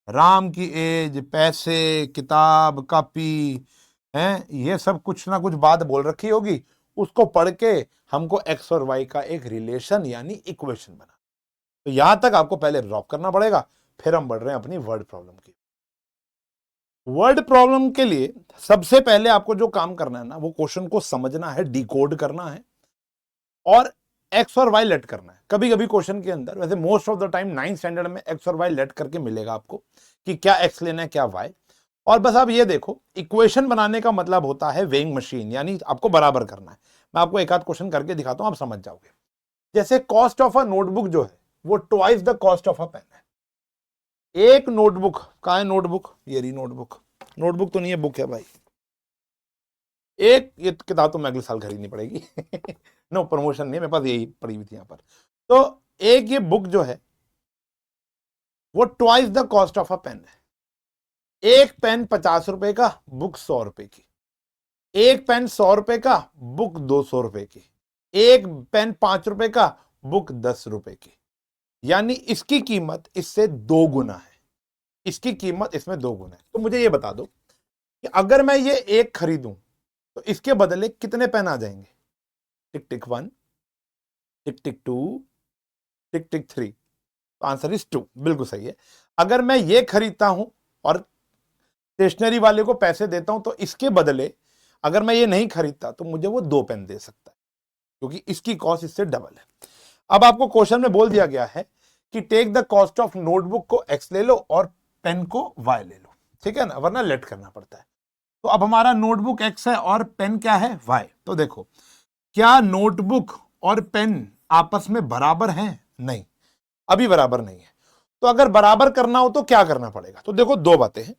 राम की एज, पैसे, किताब, कॉपी, हैं, ये सब कुछ ना कुछ बात बोल रखी होगी, उसको पढ़ के हमको एक्स और वाई का एक रिलेशन यानी इक्वेशन बना। तो यहां तक आपको पहले एब्जॉर्ब करना पड़ेगा, फिर हम बढ़ रहे हैं अपनी वर्ड प्रॉब्लम की। वर्ड प्रॉब्लम के लिए सबसे पहले आपको जो काम करना है ना, वो क्वेश्चन को समझना है, डिकोड करना है और एक्स और वाई लेट करना है। कभी कभी क्वेश्चन के अंदर, वैसे most of the time 9th standard में एक्स और वाई लेट करके मिलेगा आपको कि क्या एक्स लेना है क्या वाई। और बस आप ये देखो, इक्वेशन बनाने का मतलब होता है वेइंग मशीन, यानी आपको बराबर करना है। मैं आपको एक आध क्वेश्चन करके दिखाता हूं, आप समझ जाओगे। जैसे कॉस्ट ऑफ अ नोटबुक जो है वो twice the cost of a pen है। एक नोटबुक, कहां है नोटबुक? ये रही नोटबुक। नोटबुक तो नहीं है, बुक है भाई। एक ये किताब तो मैं अगले साल खरीदनी पड़ेगी नो प्रमोशन नहीं, मेरे पास यही पड़ी हुई थी यहाँ पर। तो एक ये बुक जो है वो twice the cost of a pen है। एक पेन 50 रुपए का, बुक 100 रुपए की। एक पेन 100 रुपए का, बुक 200 रुपए की। एक पेन 5 रुपए का, बुक 10 रुपए की। यानी इसकी कीमत इससे 2 गुना है। इसकी कीमत इसमें 2 गुना है। तो मुझे ये बता दो कि अगर मैं ये एक खरीदूं तो इसके बदले कितने पेन आ जाएंगे? टिक टिक 1, टिक टिक 2, टिक टिक 3। तो आंसर इज 2, बिल्कुल सही है। अगर मैं ये खरीदता हूं और स्टेशनरी वाले को पैसे देता हूं तो इसके बदले अगर मैं ये नहीं खरीदता तो मुझे वो 2 पेन दे सकता है, क्योंकि इसकी कॉस्ट इससे डबल है। अब आपको क्वेश्चन में बोल दिया गया है कि take the cost of notebook को एक्स ले लो और पेन को वाई ले लो, ठीक है ना, वरना लेट करना पड़ता है। तो अब हमारा नोटबुक एक्स है और पेन क्या है? वाई। तो देखो, क्या नोटबुक और पेन आपस में बराबर हैं? नहीं, अभी बराबर नहीं है। तो अगर बराबर करना हो तो क्या करना पड़ेगा? तो देखो, दो बातें हैं।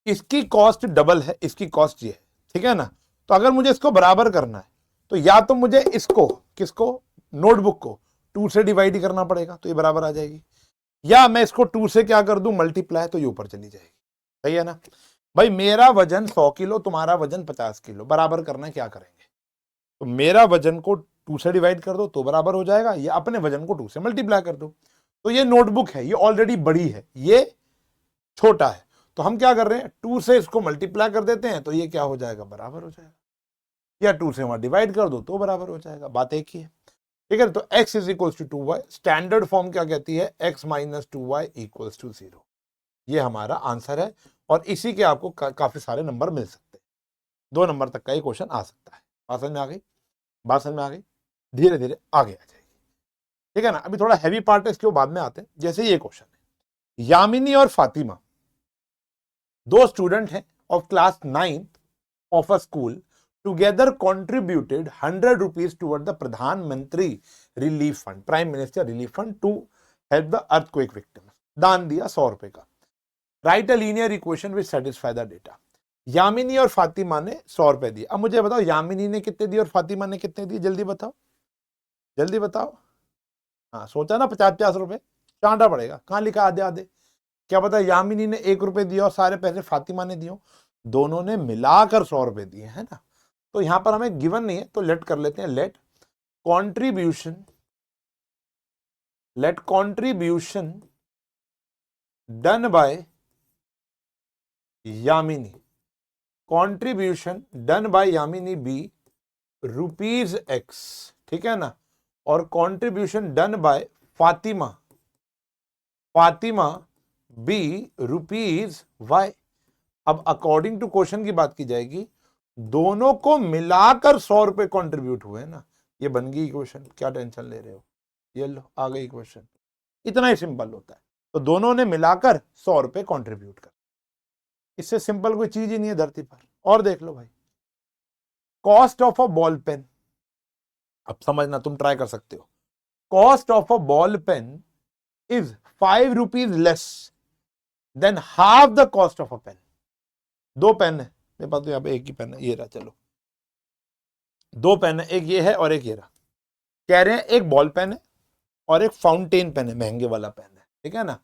इसकी कॉस्ट डबल है, इसकी कॉस्ट ये है, ठीक है ना। तो अगर मुझे इसको बराबर करना है तो या तो मुझे इसको, किसको? नोटबुक को 2 से डिवाइड करना पड़ेगा, तो ये बराबर आ जाएगी। या मैं इसको 2 से क्या कर दूं? मल्टीप्लाई, तो ये ऊपर चली जाएगी। सही है ना भाई? मेरा वजन 100 किलो, तुम्हारा वजन 50 किलो, बराबर करना है, क्या करेंगे? तो मेरा वजन को 2 से डिवाइड कर दो तो बराबर हो जाएगा, या अपने वजन को 2 से मल्टीप्लाई कर दो। तो ये नोटबुक है, ये ऑलरेडी बड़ी है, ये छोटा है। तो हम क्या कर रहे हैं? 2 से इसको मल्टीप्लाई कर देते हैं, तो ये क्या हो जाएगा? बराबर हो जाएगा। या 2 से वहां डिवाइड कर दो तो बराबर हो जाएगा, बात एक ही है, ठीक है। तो x is equals to 2y, standard form क्या कहती है? x minus 2y equals to 0। ये हमारा आंसर है, और इसी के आपको काफी सारे नंबर मिल सकते हैं। 2 नंबर तक का ये क्वेश्चन आ सकता है। बात समझ में आ गई? बात समझ में आ गई? धीरे धीरे आगे आ जाएगी, ठीक है ना। अभी थोड़ा हैवी पार्ट है, इसके बाद में आते हैं। जैसे ये क्वेश्चन है, यामिनी और फातिमा दो स्टूडेंट हैं of class 9th of a school, together contributed 100 rupees toward the Pradhanmantri relief fund, prime minister relief fund, to help the earthquake victims. दान दिया 100 रुपए का। Write a linear equation which satisfy the data. Yamini और फातिमा ने 100 रुपए दिए। अब मुझे बताओ, यामिनी ने कितने दिए और फातिमा ने कितने दिए? जल्दी बताओ, जल्दी बताओ। हाँ, सोचा ना, 50-50 रुपए चांटा पड़ेगा। कहां लिखा आधे आधे? क्या पता यामिनी ने 1 रुपए दिया और सारे पैसे फातिमा ने दिए, दोनों ने मिलाकर 100 रुपए दिए, है ना। तो यहां पर हमें गिवन नहीं है, तो लेट कर लेते हैं। Let contribution, let contribution done by Yamini, contribution done by Yamini be rupees x, ठीक है ना। और contribution done by Fatima, Fatima be rupees y. अब अकॉर्डिंग टू क्वेश्चन की बात की जाएगी, दोनों को मिलाकर 100 रुपए कंट्रीब्यूट हुए ना, ये बन गई इक्वेशन। क्या टेंशन ले रहे हो? ये लो, आ गई इक्वेशन। इतना ही सिंपल होता है। तो दोनों ने मिलाकर 100 रुपए कंट्रीब्यूट कर, इससे सिंपल कोई चीज ही नहीं है धरती पर। और देख लो भाई, cost of a ball pen, अब समझना, तुम ट्राई कर सकते हो। Cost of a ball pen is 5 rupees less than half the cost of a pen. दो पेन है मेरे पास, तो यहाँ पे एक ही पेन है, ये रहा, चलो दो पेन है, एक ये है और एक ये रहा। कह रहे हैं एक बॉल पेन है और एक फाउंटेन पेन है, महंगे वाला पेन है, ठीक है ना।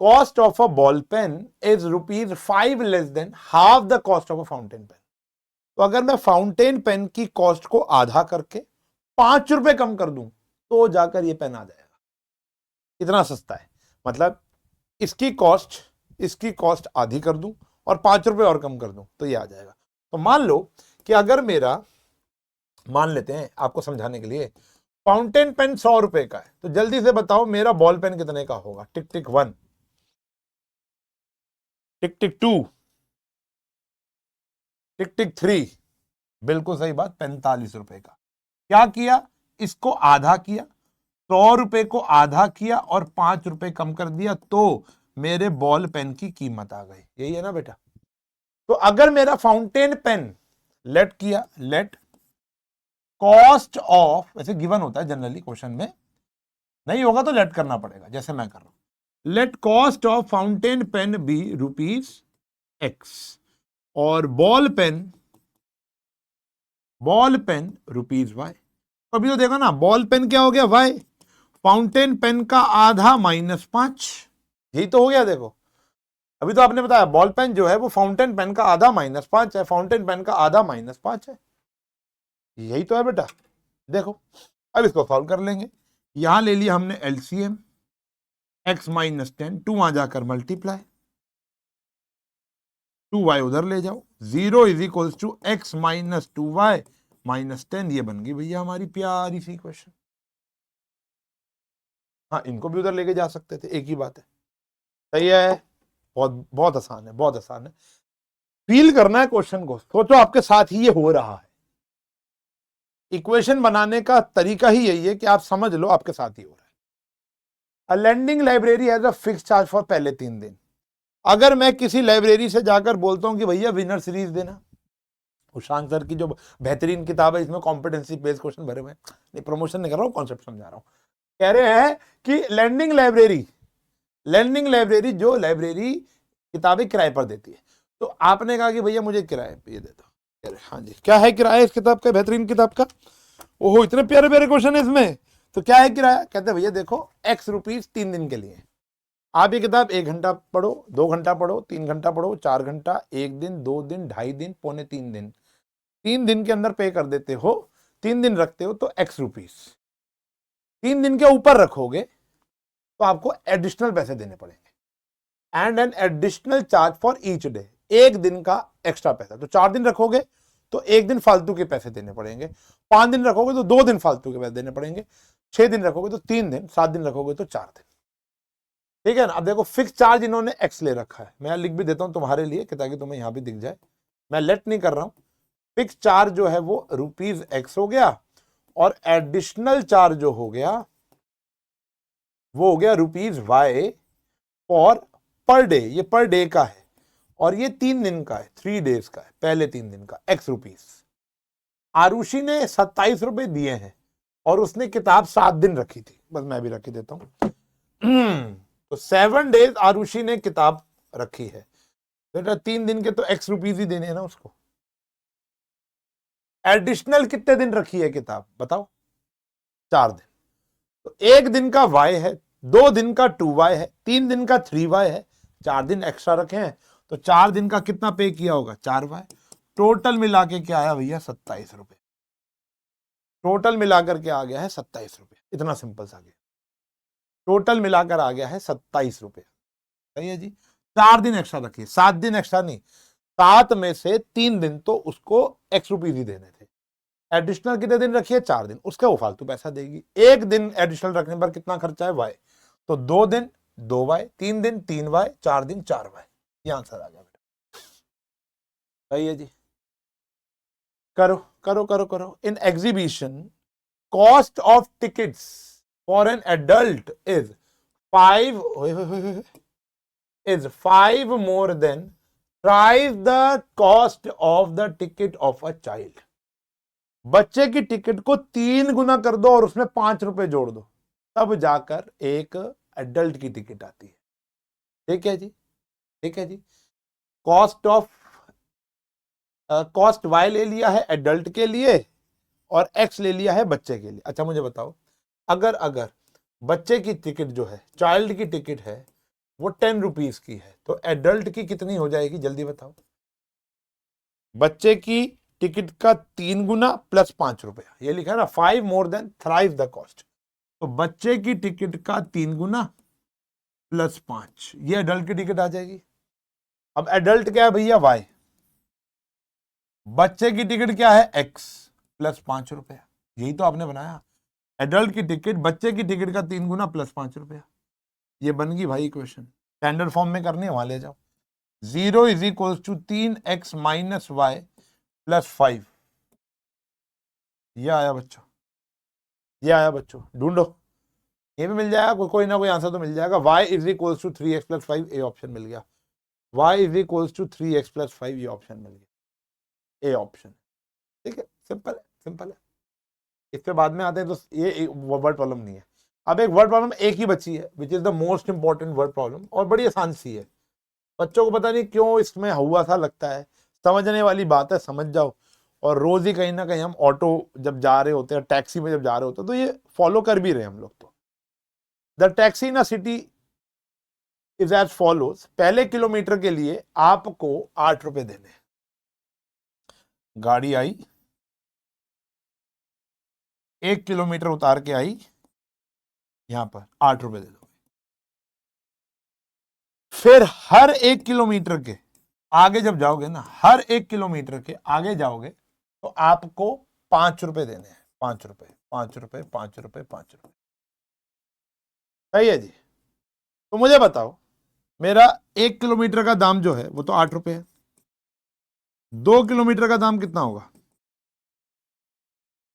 Cost of a ball pen is ₹5 less than half the cost of a fountain pen. तो अगर मैं फाउंटेन पेन की कॉस्ट को आधा करके 5 रुपए कम कर दूं तो जाकर ये पेन आ जाएगा। इतना सस्ता है, मतलब इसकी कॉस्ट आधी कर दूं और 5 रुपए और कम कर दूं तो ये आ जाएगा। तो मान लो कि अगर मेरा, मान लेते हैं आपको समझाने के लिए, फाउंटेन पेन 100 रुपए का है, तो जल्दी से बताओ मेरा बॉल पेन कितने का होगा। टिक टिक 1, टिक टिक 2, टिक टिक 3, बिल्कुल सही बात, 45 रुपए का। क्या किया, इसको आधा किया, 100 रुपए को आधा किया और 5 रुपए कम कर दिया, तो मेरे बॉल पेन की कीमत आ गई। यही है ना बेटा। तो अगर मेरा फाउंटेन पेन लेट किया, लेट कॉस्ट ऑफ, वैसे गिवन होता है जनरली क्वेश्चन में, नहीं होगा तो लेट करना पड़ेगा जैसे मैं कर रहा हूं। Let cost of fountain pen be ₹X और बॉल पेन ₹Y। तो अभी तो देखो ना, बॉल पेन क्या हो गया Y, फाउंटेन पेन का आधा -5, यही तो हो गया। देखो अभी तो आपने बताया बॉल पेन जो है वो फाउंटेन पेन का आधा -5 है, फाउंटेन पेन का आधा -5 है, यही तो है बेटा। देखो अब इसको सॉल्व कर लेंगे। यहां ले लिया हमने LCM, x - 10, 2 वहां जाकर मल्टीप्लाई, 2y उधर ले जाओ, 0 = x - 2y - 10। ये बन गई भैया हमारी प्यारी सी इक्वेशन। हाँ, इनको भी उधर लेके जा सकते थे, एक ही बात है। सही है, बहुत बहुत आसान है, बहुत आसान है। फील करना है क्वेश्चन को, सोचो आपके साथ ही ये हो रहा है। इक्वेशन बनाने का तरीका ही यही है कि आप समझ लो आपके साथ ही हो रहा है। A lending library has a fix charge for पहले 3 दिन। अगर मैं किसी लाइब्रेरी से जाकर बोलता हूं कि भैया विनर सीरीज देना, उशांक सर की जो बेहतरीन किताब है, इसमें कॉम्पिटेंसी बेस्ड क्वेश्चन भरे हुए हैं, नहीं प्रमोशन नहीं कर रहा हूं, कॉन्सेप्ट समझा रहा हूं। कह रहे हैं कि लेंडिंग लाइब्रेरी जो लाइब्रेरी किताबें किराए पर देती है, तो आपने कहा कि भैया मुझे किराए पे ये दे दो। हाँ जी, क्या है किराया इस किताब का, बेहतरीन किताब का? ओहो, इतने प्यारे प्यारे क्वेश्चन है इसमें। तो क्या है किराया? कहते हैं भैया देखो X रुपीज 3 दिन के लिए। आप ये किताब 1 घंटा पढ़ो, 2 घंटा पढ़ो, 3 घंटा पढ़ो, 4 घंटा, 1 दिन, 2 दिन, 2.5 दिन, पौने 3 दिन, 3 दिन के अंदर पे कर देते हो, 3 दिन रखते हो तो X रुपीज। 3 दिन के ऊपर रखोगे तो आपको एडिशनल पैसे देने पड़ेंगे, and an additional charge for each day, एक दिन का एक्स्ट्रा पैसा। तो 4 दिन रखोगे तो 1 दिन फालतू के पैसे देने पड़ेंगे, 5 दिन रखोगे तो 2 दिन फालतू के पैसे देने पड़ेंगे, 6 दिन रखोगे तो 3 दिन, 7 दिन रखोगे तो 4 दिन। ठीक है ना। अब देखो फिक्स चार्ज इन्होंने X ले रखा है, मैं लिख भी देता हूं तुम्हारे लिए ताकि तुम्हें यहां भी दिख जाए, मैं लेट नहीं कर रहा हूं। फिक्स चार्ज जो है वो ₹X हो गया और एडिशनल चार्ज जो हो गया वो हो गया ₹Y और पर डे, ये पर डे का है और ये 3 दिन का है, 3 डेज का है, पहले 3 दिन का X रुपीज। आरुषि ने 27 रुपए दिए हैं और उसने किताब 7 दिन रखी थी, बस मैं भी रखी देता हूं। तो 7 डेज आरुषि ने किताब रखी है बेटा, 3 दिन के तो X रुपीज ही देने हैं ना उसको। एडिशनल कितने दिन रखी है किताब बताओ? 4 दिन। तो 1 दिन का Y है, 2 दिन का 2Y है, 3 दिन का 3Y है, 4 दिन एक्स्ट्रा रखे हैं, तो 4 दिन का कितना पे किया होगा? 4Y। टोटल मिला के क्या आया भैया? 27 रुपए। टोटल मिलाकर के आ गया है 27 रुपए, इतना सिंपल सा गया। टोटल मिलाकर आ गया है 27 रुपए। सही है जी। 4 दिन एक्स्ट्रा रखिए, 7 दिन एक्स्ट्रा नहीं, 7 में से 3 दिन तो उसको X रुपीज ही देने थे। एडिशनल कितने दिन रखिए? 4 दिन, उसका वो फालतू पैसा देगी। 1 दिन एडिशनल रखने पर कितना खर्चा है? Y। तो 2 दिन 2Y, 3 दिन 3Y, 4 दिन 4Y। ये आंसर आ गया बेटा। सही है जी। करो करो करो करो। In exhibition cost of tickets for an adult is 5 more than twice the cost of the ticket of a child। बच्चे की टिकट को 3 गुना कर दो और उसमें 5 रुपए जोड़ दो, तब जाकर एक एडल्ट की टिकट आती है। ठीक है जी, ठीक है जी। कॉस्ट वाई ले लिया है एडल्ट के लिए और एक्स ले लिया है बच्चे के लिए। अच्छा मुझे बताओ, अगर बच्चे की टिकट जो है, चाइल्ड की टिकट है, वो 10 रुपीज की है, तो एडल्ट की कितनी हो जाएगी, जल्दी बताओ। बच्चे की टिकट का 3 गुना प्लस 5 रुपया, ये लिखा है ना, 5 more than thrice the cost. तो बच्चे की टिकट का 3 गुना प्लस 5, ये एडल्ट की टिकट आ जाएगी। अब एडल्ट क्या है भैया, वाई। बच्चे की टिकट क्या है, एक्स प्लस 5 रुपया, यही तो आपने बनाया। एडल्ट की टिकट बच्चे की टिकट का 3 गुना प्लस 5 रुपया, ये बन गई भाई इक्वेशन। स्टैंडर्ड फॉर्म में करनी है, वहां ले जाओ। 0 is equal to 3x minus y plus 5, ये आया बच्चों, ये आया बच्चों, ढूंढो, ये भी मिल जाएगा, कोई ना कोई आंसर तो मिल जाएगा। y is equal to 3x plus 5, A option मिल गया। y is equal to 3x plus 5, ये ऑप्शन मिल गया, ए ऑप्शन। ठीक है, सिंपल है, सिंपल है। इसके बाद में आते हैं तो ये वर्ड प्रॉब्लम नहीं है। अब एक वर्ड प्रॉब्लम एक ही बची है, which is the most important word problem, और बड़ी आसान सी है। बच्चों को पता नहीं क्यों इसमें हुआ सा लगता है, समझने वाली बात है, समझ जाओ। और रोज ही कहीं ना कहीं हम ऑटो जब जा रहे होते हैं, टैक्सी में जब जा रहे होते हैं, तो ये फॉलो कर भी रहे हैं हम लोग। तो the taxi in a city is as follows, पहले किलोमीटर के लिए आपको 8 रुपए देने हैं। गाड़ी आई, 1 किलोमीटर उतार के आई, यहां पर 8 रुपए दे दो। फिर हर 1 किलोमीटर के आगे जब जाओगे ना, हर 1 किलोमीटर के आगे जाओगे तो आपको 5 रुपए देने हैं। 5 रुपए, 5 रुपए, 5 रुपए, 5 रुपए। सही है जी। तो मुझे बताओ, मेरा 1 किलोमीटर का दाम जो है वो तो 8 रुपए है, 2 किलोमीटर का दाम कितना होगा,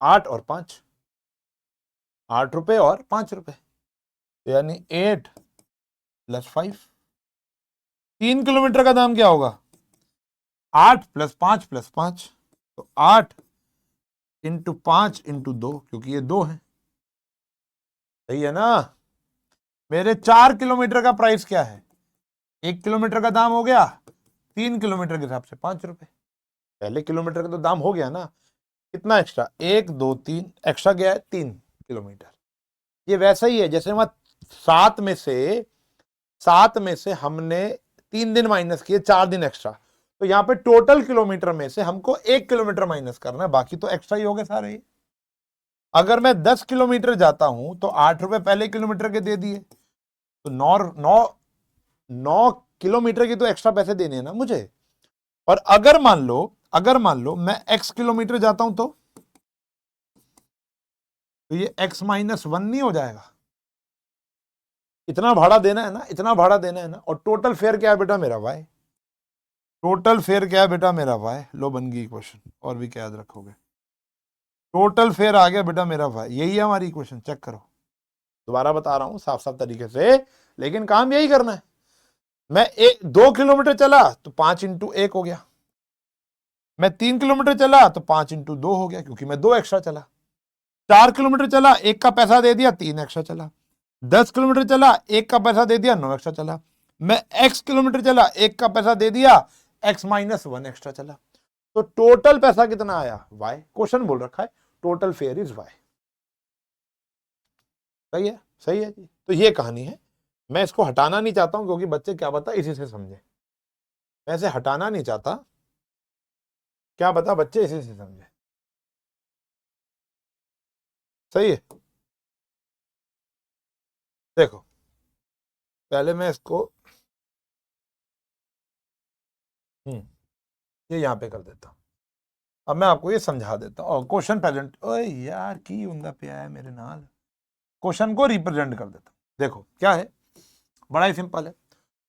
8 और 5, 8 रुपए और 5 रुपए, यानी 8 प्लस 5। 3 किलोमीटर का दाम क्या होगा, 8 प्लस 5 प्लस 5, तो 8 इंटू 5 इंटू 2, क्योंकि ये 2 है। सही है ना। मेरे 4 किलोमीटर का प्राइस क्या है, 1 किलोमीटर का दाम हो गया 3 किलोमीटर के हिसाब से 5 रुपए। पहले किलोमीटर का तो दाम हो गया ना, कितना एक्स्ट्रा, 1 2 3 एक्स्ट्रा गया है 3 किलोमीटर। ये वैसा ही है जैसे वहां 7 में से हमने 3 दिन माइनस किए, 4 दिन एक्स्ट्रा, तो यहाँ पे टोटल किलोमीटर में से हमको 1 किलोमीटर माइनस करना है, बाकी तो एक्स्ट्रा ही हो गए सारे ही। अगर मैं 10 किलोमीटर जाता हूं तो 8 रुपए पहले किलोमीटर के दे दिए, तो 9 किलोमीटर के तो एक्स्ट्रा पैसे देने हैं ना मुझे। और अगर मान लो मैं x किलोमीटर जाता हूं तो ये x माइनस 1 नहीं हो जाएगा, इतना भाड़ा देना है ना, इतना भाड़ा देना है ना। और टोटल फेयर क्या है बेटा मेरा, y। टोटल फेयर क्या है बेटा मेरा, y। लो बन गई इक्वेशन, और भी क्या याद रखोगे, टोटल फेयर आ गया बेटा मेरा y। यही है हमारी इक्वेशन, चेक करो। दोबारा बता रहा हूं साफ साफ तरीके से, लेकिन काम यही करना है। मैं 2 किलोमीटर चला तो 5 इंटू 1 हो गया, मैं 3 किलोमीटर चला तो 5 इंटू 2 हो गया, क्योंकि मैं 2 एक्स्ट्रा चला। 4 किलोमीटर चला, 1 का पैसा दे दिया, 3 एक्स्ट्रा चला। 10 किलोमीटर चला, 1 का पैसा दे दिया, 9 एक्स्ट्रा चला। मैं x किलोमीटर चला, 1 का पैसा दे दिया, x माइनस 1 एक्स्ट्रा चला। तो टोटल पैसा कितना आया, y। क्वेश्चन बोल रखा है टोटल फेयर इज y। सही है, सही है जी। तो ये कहानी है। मैं इसको हटाना नहीं चाहता हूं, क्योंकि बच्चे क्या पता इसी से समझे। मैं इसे हटाना नहीं चाहता, क्या पता बच्चे इसी से समझे। सही है। देखो, पहले मैं इसको ये यहां पे कर देता हूं। अब मैं आपको ये समझा देता हूं, और क्वेश्चन प्रेजेंट, ओए यार की उंदा पे आया मेरे नाल, क्वेश्चन को रिप्रेजेंट कर देता हूं। देखो क्या है, बड़ा ही सिंपल है।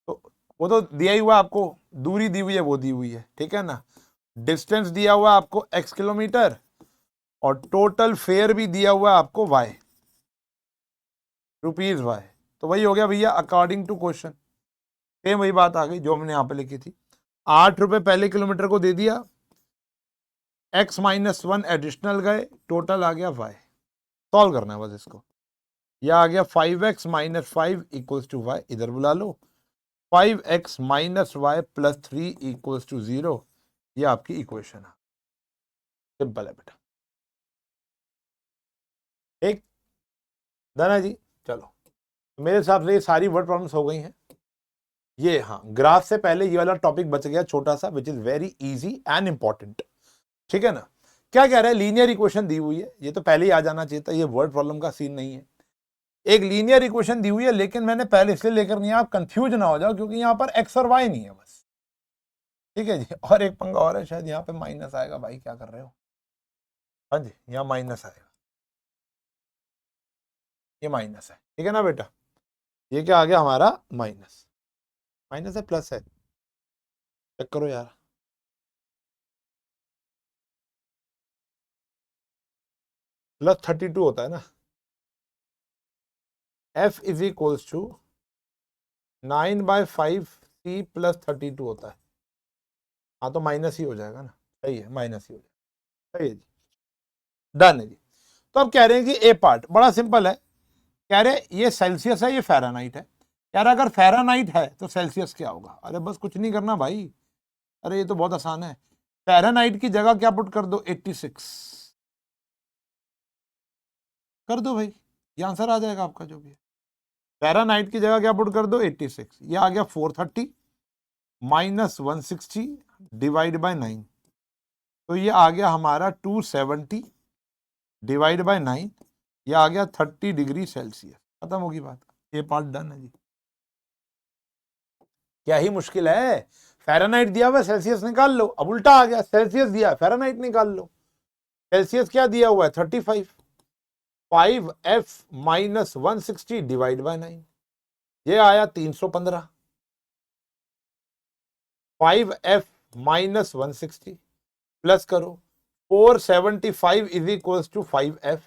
तो वो तो दिया ही हुआ आपको, दूरी दी हुई है, वो दी हुई है, ठीक है ना। डिस्टेंस दिया हुआ आपको x किलोमीटर, और टोटल फेयर भी दिया हुआ आपको y, रुपीज y। तो वही हो गया भैया अकॉर्डिंग टू क्वेश्चन, सेम वही बात आ गई जो हमने यहां पे लिखी थी। 8 रुपए पहले किलोमीटर को दे दिया, x माइनस 1 एडिशनल गए, टोटल आ गया y। सॉल्व करना है बस इसको। यह आ गया 5x minus 5 equals to y, इधर बुला लो 5x minus y plus 3 equals to 0, ये आपकी इक्वेशन है। सिंपल है बेटा, ठीक दाना जी। चलो मेरे हिसाब से ये सारी वर्ड प्रॉब्लम्स हो गई हैं। ये हाँ, ग्राफ से पहले ये वाला टॉपिक बच गया छोटा सा, which is very easy and important, ठीक है ना। क्या कह रहा है, लीनियर इक्वेशन दी हुई है, ये तो पहले ही आ जाना चाहिए था, ये वर्ड प्रॉब्लम का सीन नहीं है। एक लीनियर इक्वेशन दी हुई है, लेकिन मैंने पहले इसलिए लेकर नहीं, आप कंफ्यूज ना हो जाओ, क्योंकि यहाँ पर एक्स और वाई नहीं है बस, ठीक है जी। और एक पंगा और है, शायद यहाँ पे माइनस आएगा, भाई क्या कर रहे हो, हाँ जी यहाँ माइनस आएगा, ये माइनस है, ठीक है ना बेटा। ये क्या आ गया हमारा माइनस, माइनस है प्लस है, चेक करो यार, प्लस 32 होता है ना, f is equals to 9/5c plus 32 होता है। हाँ तो माइनस ही हो जाएगा ना, सही है, माइनस ही हो जाएगा, सही है जी, डन है जी। तो अब कह रहे हैं कि ए पार्ट बड़ा सिंपल है, कह रहे ये सेल्सियस है, ये फ़ारेनहाइट है, कह रहा अगर फ़ारेनहाइट है तो सेल्सियस क्या होगा। अरे बस कुछ नहीं करना भाई, अरे ये तो बहुत आसान है, फ़ारेनहाइट की जगह क्या पुट कर दो, 86 कर दो भाई, ये आंसर आ जाएगा आपका जो भी है। फ़ारेनहाइट की जगह क्या पुट कर दो, 86, ये आ गया 430 माइनस 160 डिवाइड बाय 9, तो ये आ गया हमारा 270 डिवाइड बाय 9, ये आ गया 30 डिग्री सेल्सियस। खत्म होगी बात, ये पार्ट डन है जी। क्या ही मुश्किल है, फ़ारेनहाइट दिया हुआ सेल्सियस निकाल लो, अब उल्टा आ गया, सेल्सियस दिया फ़ारेनहाइट निकाल लो। सेल्सियस क्या दिया हुआ है 35, 5f माइनस 160 डिवाइड बाय 9, ये आया 315, 5f माइनस 160 प्लस करो 475 इज इक्वल्स टू 5f।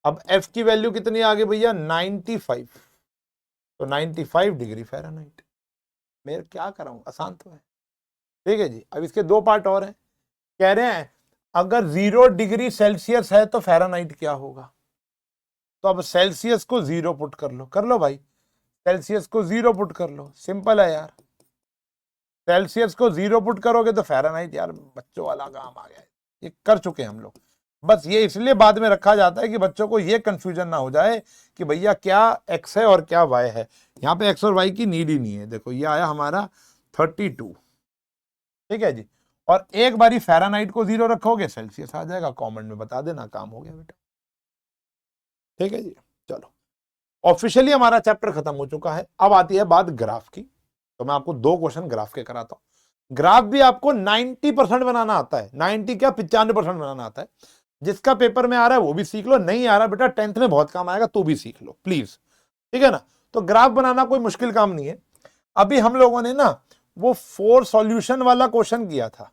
अब f की वैल्यू कितनी आ गई भैया 95, तो 95 डिग्री फ़ारेनहाइट। मैं क्या कर रहा हूं, आसान तो है, ठीक है जी। अब इसके दो पार्ट और हैं, कह रहे हैं अगर 0 डिग्री सेल्सियस है तो फ़ारेनहाइट क्या होगा। तो अब सेल्सियस को 0 पुट कर लो भाई, सेल्सियस को 0 पुट कर लो, सिंपल है यार, सेल्सियस को 0 पुट करोगे तो फ़ारेनहाइट, यार बच्चों वाला काम आ गया, ये कर चुके हैं हम लोग। बस ये इसलिए बाद में रखा जाता है कि बच्चों को ये कंफ्यूजन ना हो जाए कि भैया क्या एक्स है और क्या वाई है। यहाँ पे एक्स और वाई की नीड ही नहीं है, देखो ये आया हमारा 32, ठीक है जी। और एक बारी फ़ारेनहाइट को 0 रखोगे सेल्सियस आ जाएगा, कमेंट में बता देना, काम हो गया बेटा, ठीक है जी। चलो ऑफिशियली हमारा चैप्टर खत्म हो चुका है, अब आती है बात ग्राफ की। तो मैं आपको 2 क्वेश्चन ग्राफ के कराता हूं। ग्राफ भी आपको 90% बनाना आता है, 90 क्या 95% बनाना आता है। जिसका पेपर में आ रहा है वो भी सीख लो, नहीं आ रहा बेटा 10th में बहुत काम आएगा तो भी सीख लो प्लीज, ठीक है ना। तो ग्राफ बनाना कोई मुश्किल काम नहीं है। अभी हम लोगों ने ना वो 4 सॉल्यूशन वाला क्वेश्चन किया था,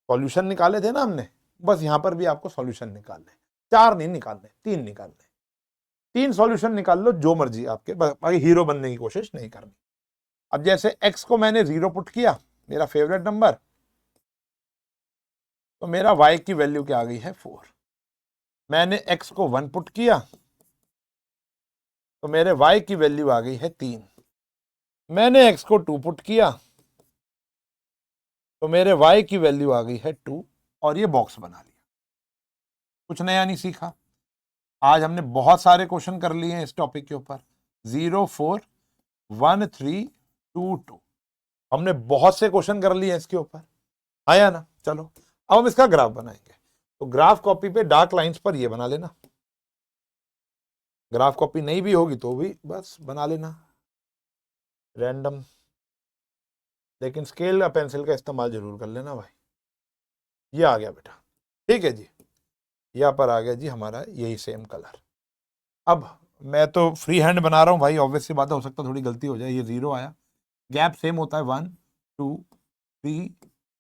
सॉल्यूशन निकाले थे ना हमने, बस यहां पर भी आपको सॉल्यूशन निकालने, 4 नहीं निकालने, 3 निकालने, 3 सॉल्यूशन निकाल लो जो मर्जी आपके, बाकी हीरो बनने की कोशिश नहीं करनी। अब जैसे x को मैंने 0 पुट किया, मेरा फेवरेट नंबर, तो मेरा y की वैल्यू क्या आ गई है 4। मैंने x को 1 पुट किया तो मेरे y की वैल्यू आ गई है 3। मैंने x को 2 पुट किया तो मेरे y की वैल्यू आ गई है 2, और ये बॉक्स बना लिया। कुछ नया नहीं सीखा, आज हमने बहुत सारे क्वेश्चन कर लिए हैं इस टॉपिक के ऊपर, 0 4 1 3 2 2, हमने बहुत से क्वेश्चन कर लिए हैं इसके ऊपर, आया ना। चलो अब हम इसका ग्राफ बनाएंगे, तो ग्राफ कॉपी पे डार्क लाइंस पर ये बना लेना, ग्राफ कॉपी नहीं भी होगी तो भी बस बना लेना रैंडम, लेकिन स्केल या पेंसिल का इस्तेमाल जरूर कर लेना भाई। ये आ गया बेटा, ठीक है जी, यहाँ पर आ गया जी हमारा यही सेम कलर। अब मैं तो फ्री हैंड बना रहा हूँ भाई, ऑब्वियस सी बात है, हो सकता है थोड़ी गलती हो जाए। ये 0 आया, गैप सेम होता है 1 2 3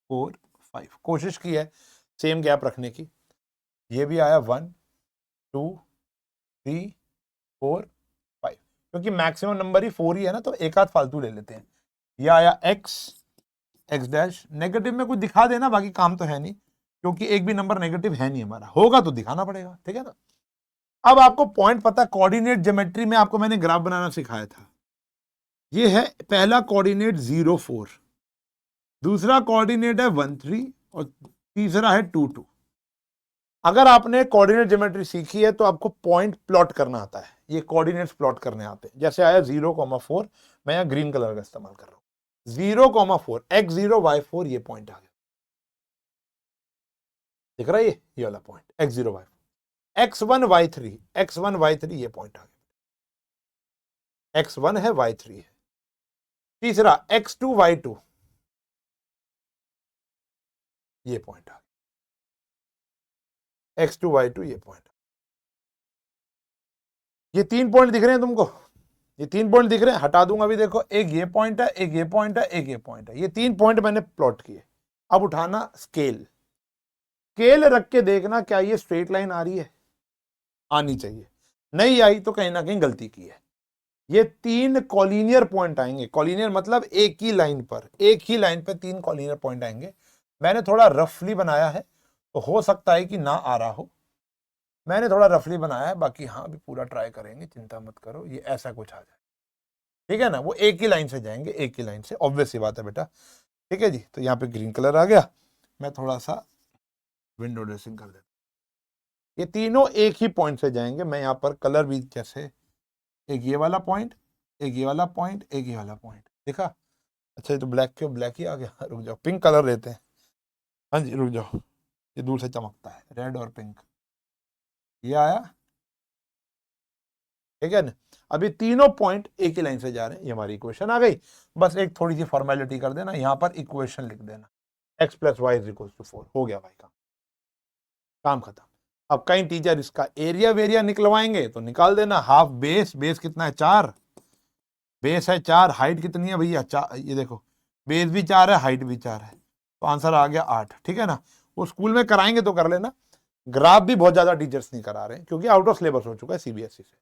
4 5, कोशिश की है सेम गैप रखने की। ये भी आया 1 2 3 4 5, क्योंकि मैक्सिमम नंबर ही 4 ही है ना, तो एक आध फालतू ले लेते हैं। ये आया x डैश, नेगेटिव में कुछ दिखा देना, बाकी काम तो है नहीं, क्योंकि एक भी नंबर नेगेटिव है नहीं हमारा, होगा तो दिखाना पड़ेगा, ठीक है ना। अब आपको पॉइंट पता, कोऑर्डिनेट ज्योमेट्री में आपको मैंने ग्राफ बनाना सिखाया था। ये है पहला कोऑर्डिनेट 0 4, दूसरा कोऑर्डिनेट है 1 3 और तीसरा है 2 2। अगर आपने कोऑर्डिनेट ज्योमेट्री सीखी है तो आपको पॉइंट प्लॉट करना आता है, ये कोऑर्डिनेट्स प्लॉट करने आते हैं। जैसे आया 0,4, मैं यहाँ ग्रीन कलर का इस्तेमाल कर रहा हूं। 0,4 x0 y4, ये पॉइंट आ गया, दिख रहा है ये वाला point x0 y4। x1 y3, x1 y3, ये पॉइंट आ गया, x1 है y3 है। तीसरा x2 y2, ये पॉइंट आ गया, x2 y2, ये पॉइंट। ये 3 पॉइंट दिख रहे हैं तुमको, ये 3 पॉइंट दिख रहे हैं, हटा दूंगा अभी। देखो, एक ये पॉइंट है, एक ये पॉइंट है, एक ये पॉइंट है, ये 3 पॉइंट मैंने प्लॉट किए। अब उठाना स्केल, स्केल रख के देखना क्या ये स्ट्रेट लाइन आ रही है, आनी चाहिए। नहीं आई तो कहीं ना कहीं गलती की है। ये 3 कॉलिनियर पॉइंट आएंगे, कॉलिनियर मतलब एक ही लाइन पर, एक ही लाइन पर 3 कॉलिनियर पॉइंट आएंगे। मैंने थोड़ा रफली बनाया है, तो हो सकता है कि ना आ रहा हो, मैंने थोड़ा रफली बनाया है। बाकी हाँ, अभी पूरा ट्राई करेंगे, चिंता मत करो, ये ऐसा कुछ आ जाए, ठीक है ना। वो एक ही लाइन से जाएंगे, एक ही लाइन से, ऑब्वियस सी बात है बेटा, ठीक है जी। तो यहाँ पे ग्रीन कलर आ गया, मैं थोड़ा सा विंडो ड्रेसिंग कर देता। ये तीनों एक ही पॉइंट से जाएंगे। मैं यहाँ पर कलर भी, जैसे एक ये वाला पॉइंट, एक ये वाला पॉइंट, एक ये वाला पॉइंट, देखा। अच्छा, ये तो ब्लैक क्यों, ब्लैक ही आ गया, रुक जाओ, पिंक कलर लेते हैं। हाँ जी, रुक जाओ, ये दूर से चमकता है, रेड और पिंक, ये आया, ठीक है ना। अभी तीनों पॉइंट एक ही लाइन से जा रहे हैं, ये हमारी इक्वेशन आ गई। बस एक थोड़ी सी फॉर्मेलिटी कर देना, यहाँ पर इक्वेशन लिख देना, x + y = 4, हो गया भाई, काम खत्म। अब कई टीचर इसका एरिया वेरिया निकलवाएंगे तो निकाल देना, हाफ बेस, बेस कितना है 4, बेस है 4, हाइट कितनी है भैया 4, ये देखो बेस भी 4 है, हाइट भी 4 है, तो आंसर आ गया 8, ठीक है ना। वो स्कूल में कराएंगे तो कर लेना, ग्राफ भी बहुत ज्यादा टीचर्स नहीं करा रहे हैं क्योंकि आउट ऑफ सिलेबस हो चुका है सीबीएसई से,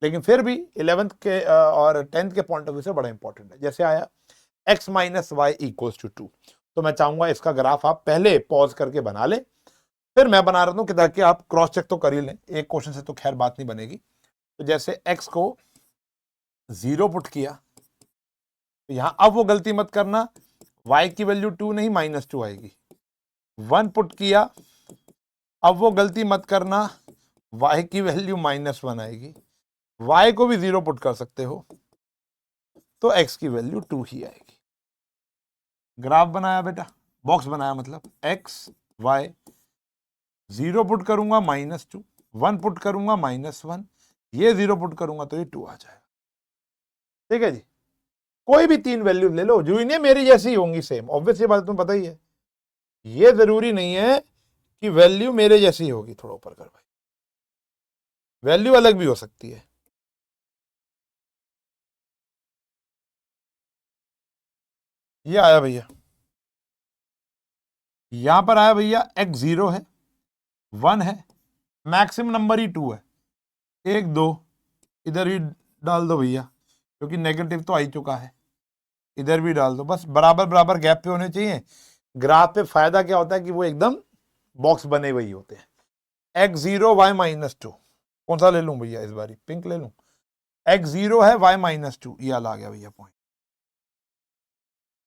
लेकिन फिर भी 11th के और 10th के पॉइंट ऑफ व्यू से बड़ा इंपॉर्टेंट है। जैसे आया x - y = 2, तो मैं चाहूंगा इसका ग्राफ आप पहले पॉज करके बना ले, फिर मैं बना रहा हूं कि ताकि आप क्रॉस चेक तो कर ही लें, एक क्वेश्चन से तो खैर बात नहीं बनेगी। तो जैसे x को 0 पुट किया, तो यहां अब वो गलती मत करना, y की वैल्यू 2 नहीं -2 आएगी। 1 पुट किया, अब वो गलती मत करना, y की वैल्यू -1 आएगी। y को भी 0 पुट कर सकते हो, तो x की वैल्यू 2 ही आएगी। ग्राफ बनाया बेटा, बॉक्स बनाया, मतलब x y, 0 पुट करूंगा -2, 1 पुट करूंगा -1, ये 0 पुट करूंगा तो ये 2 आ जाएगा, ठीक है जी। कोई भी 3 वैल्यू ले लो, जो इन्हें मेरी जैसी ही होंगी सेम, ऑब्वियस ये बात तुम्हें पता ही है। ये जरूरी नहीं है कि वैल्यू मेरे जैसी होगी, थोड़ा ऊपर कर भाई, वैल्यू अलग भी हो सकती है। ये आया भैया, यहां पर आया भैया x 0 है, 1 है, मैक्सिमम नंबर ही 2 है, 1 2 इधर ही डाल दो भैया, क्योंकि नेगेटिव तो आ ही चुका है, इधर भी डाल दो, बस बराबर बराबर गैप पे होने चाहिए। ग्राफ पे फायदा क्या होता है कि वो एकदम बॉक्स बने हुए ही होते हैं। x 0 y -2, कौन सा ले लूं भैया इस बारी, पिंक ले लूं। x 0 है, y -2, ये आ गया भैया पॉइंट।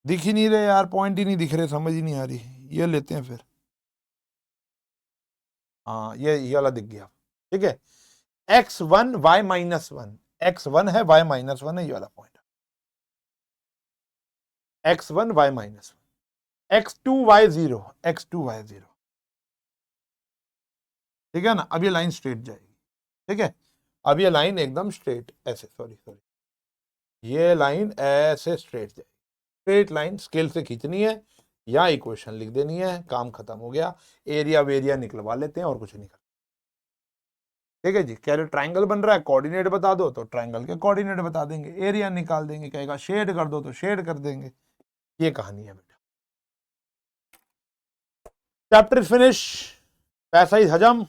दिख ही नहीं रहे यार, पॉइंट ही नहीं दिख रहे, समझ ही नहीं आ रही, ये लेते हैं फिर। हाँ, ये वाला दिख गया, ठीक है। x1 y -1, x1 है, y -1 है, ये वाला point, x1 y -1, x2 y 0, x2 y 0, ठीक है ना। अब ये लाइन स्ट्रेट जाएगी, ठीक है, अब ये लाइन एकदम स्ट्रेट, ऐसे, सॉरी, ये लाइन ऐसे स्ट्रेट जाएगी, स्ट्रेट लाइन स्केल से खींचनी है या इक्वेशन लिख देनी है, काम खत्म हो गया। एरिया वेरिया निकलवा लेते हैं और कुछ नहीं करते, ठीक है जी। कह रहे ट्राइंगल बन रहा है, कोऑर्डिनेट बता दो तो ट्राइंगल के कोऑर्डिनेट बता देंगे, एरिया निकाल देंगे, कहेगा शेड कर दो तो शेड कर देंगे, ये कहानी है बेटा। चैप्टर फिनिश, पैसा ही हजम।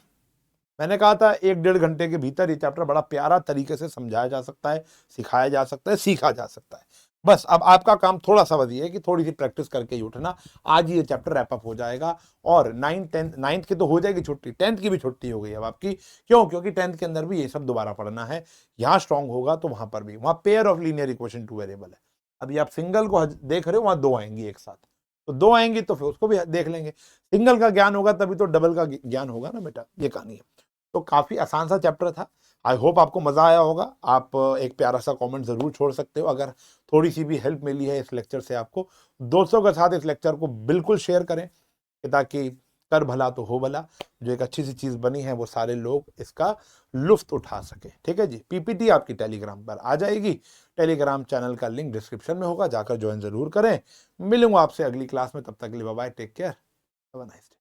मैंने कहा था 1-1.5 घंटे के भीतर ये चैप्टर बड़ा प्यारा तरीके से समझाया जा सकता है, सिखाया जा सकता है, सीखा जा सकता है। बस अब आपका काम थोड़ा सा वधी है कि थोड़ी सी प्रैक्टिस करके ही उठना। आज ही ये चैप्टर रैप अप हो जाएगा और 9th की तो हो जाएगी छुट्टी, 10th की भी छुट्टी हो गई अब आपकी। क्यों? क्योंकि 10th के अंदर भी ये सब दोबारा पढ़ना है। यहाँ स्ट्रांग होगा तो वहां पर भी, वहां pair of linear equation two variable है। अभी आप सिंगल को देख रहे हो, वहां दो आएंगी एक साथ, तो दो आएंगी तो फिर उसको भी देख लेंगे। सिंगल का ज्ञान होगा तभी तो डबल का ज्ञान होगा ना बेटा, ये कहानी है। तो काफी आसान सा चैप्टर था। आई होप आपको मजा आया होगा। आप एक प्यारा सा कमेंट जरूर छोड़ सकते हो अगर थोड़ी सी भी हेल्प मिली है इस लेक्चर से आपको। दोस्तों के साथ इस लेक्चर को बिल्कुल शेयर करें ताकि कर भला तो हो भला, जो एक अच्छी सी चीज बनी है वो सारे लोग इसका लुफ्त उठा सके। ठीक है जी। पीपीटी आपकी टेलीग्राम पर आ जाएगी। टेलीग्राम चैनल का लिंक डिस्क्रिप्शन में होगा, जाकर ज्वाइन जरूर करें। मिलूंगा आपसे अगली क्लास में, तब तक के लिए bye bye, take care, have a nice day.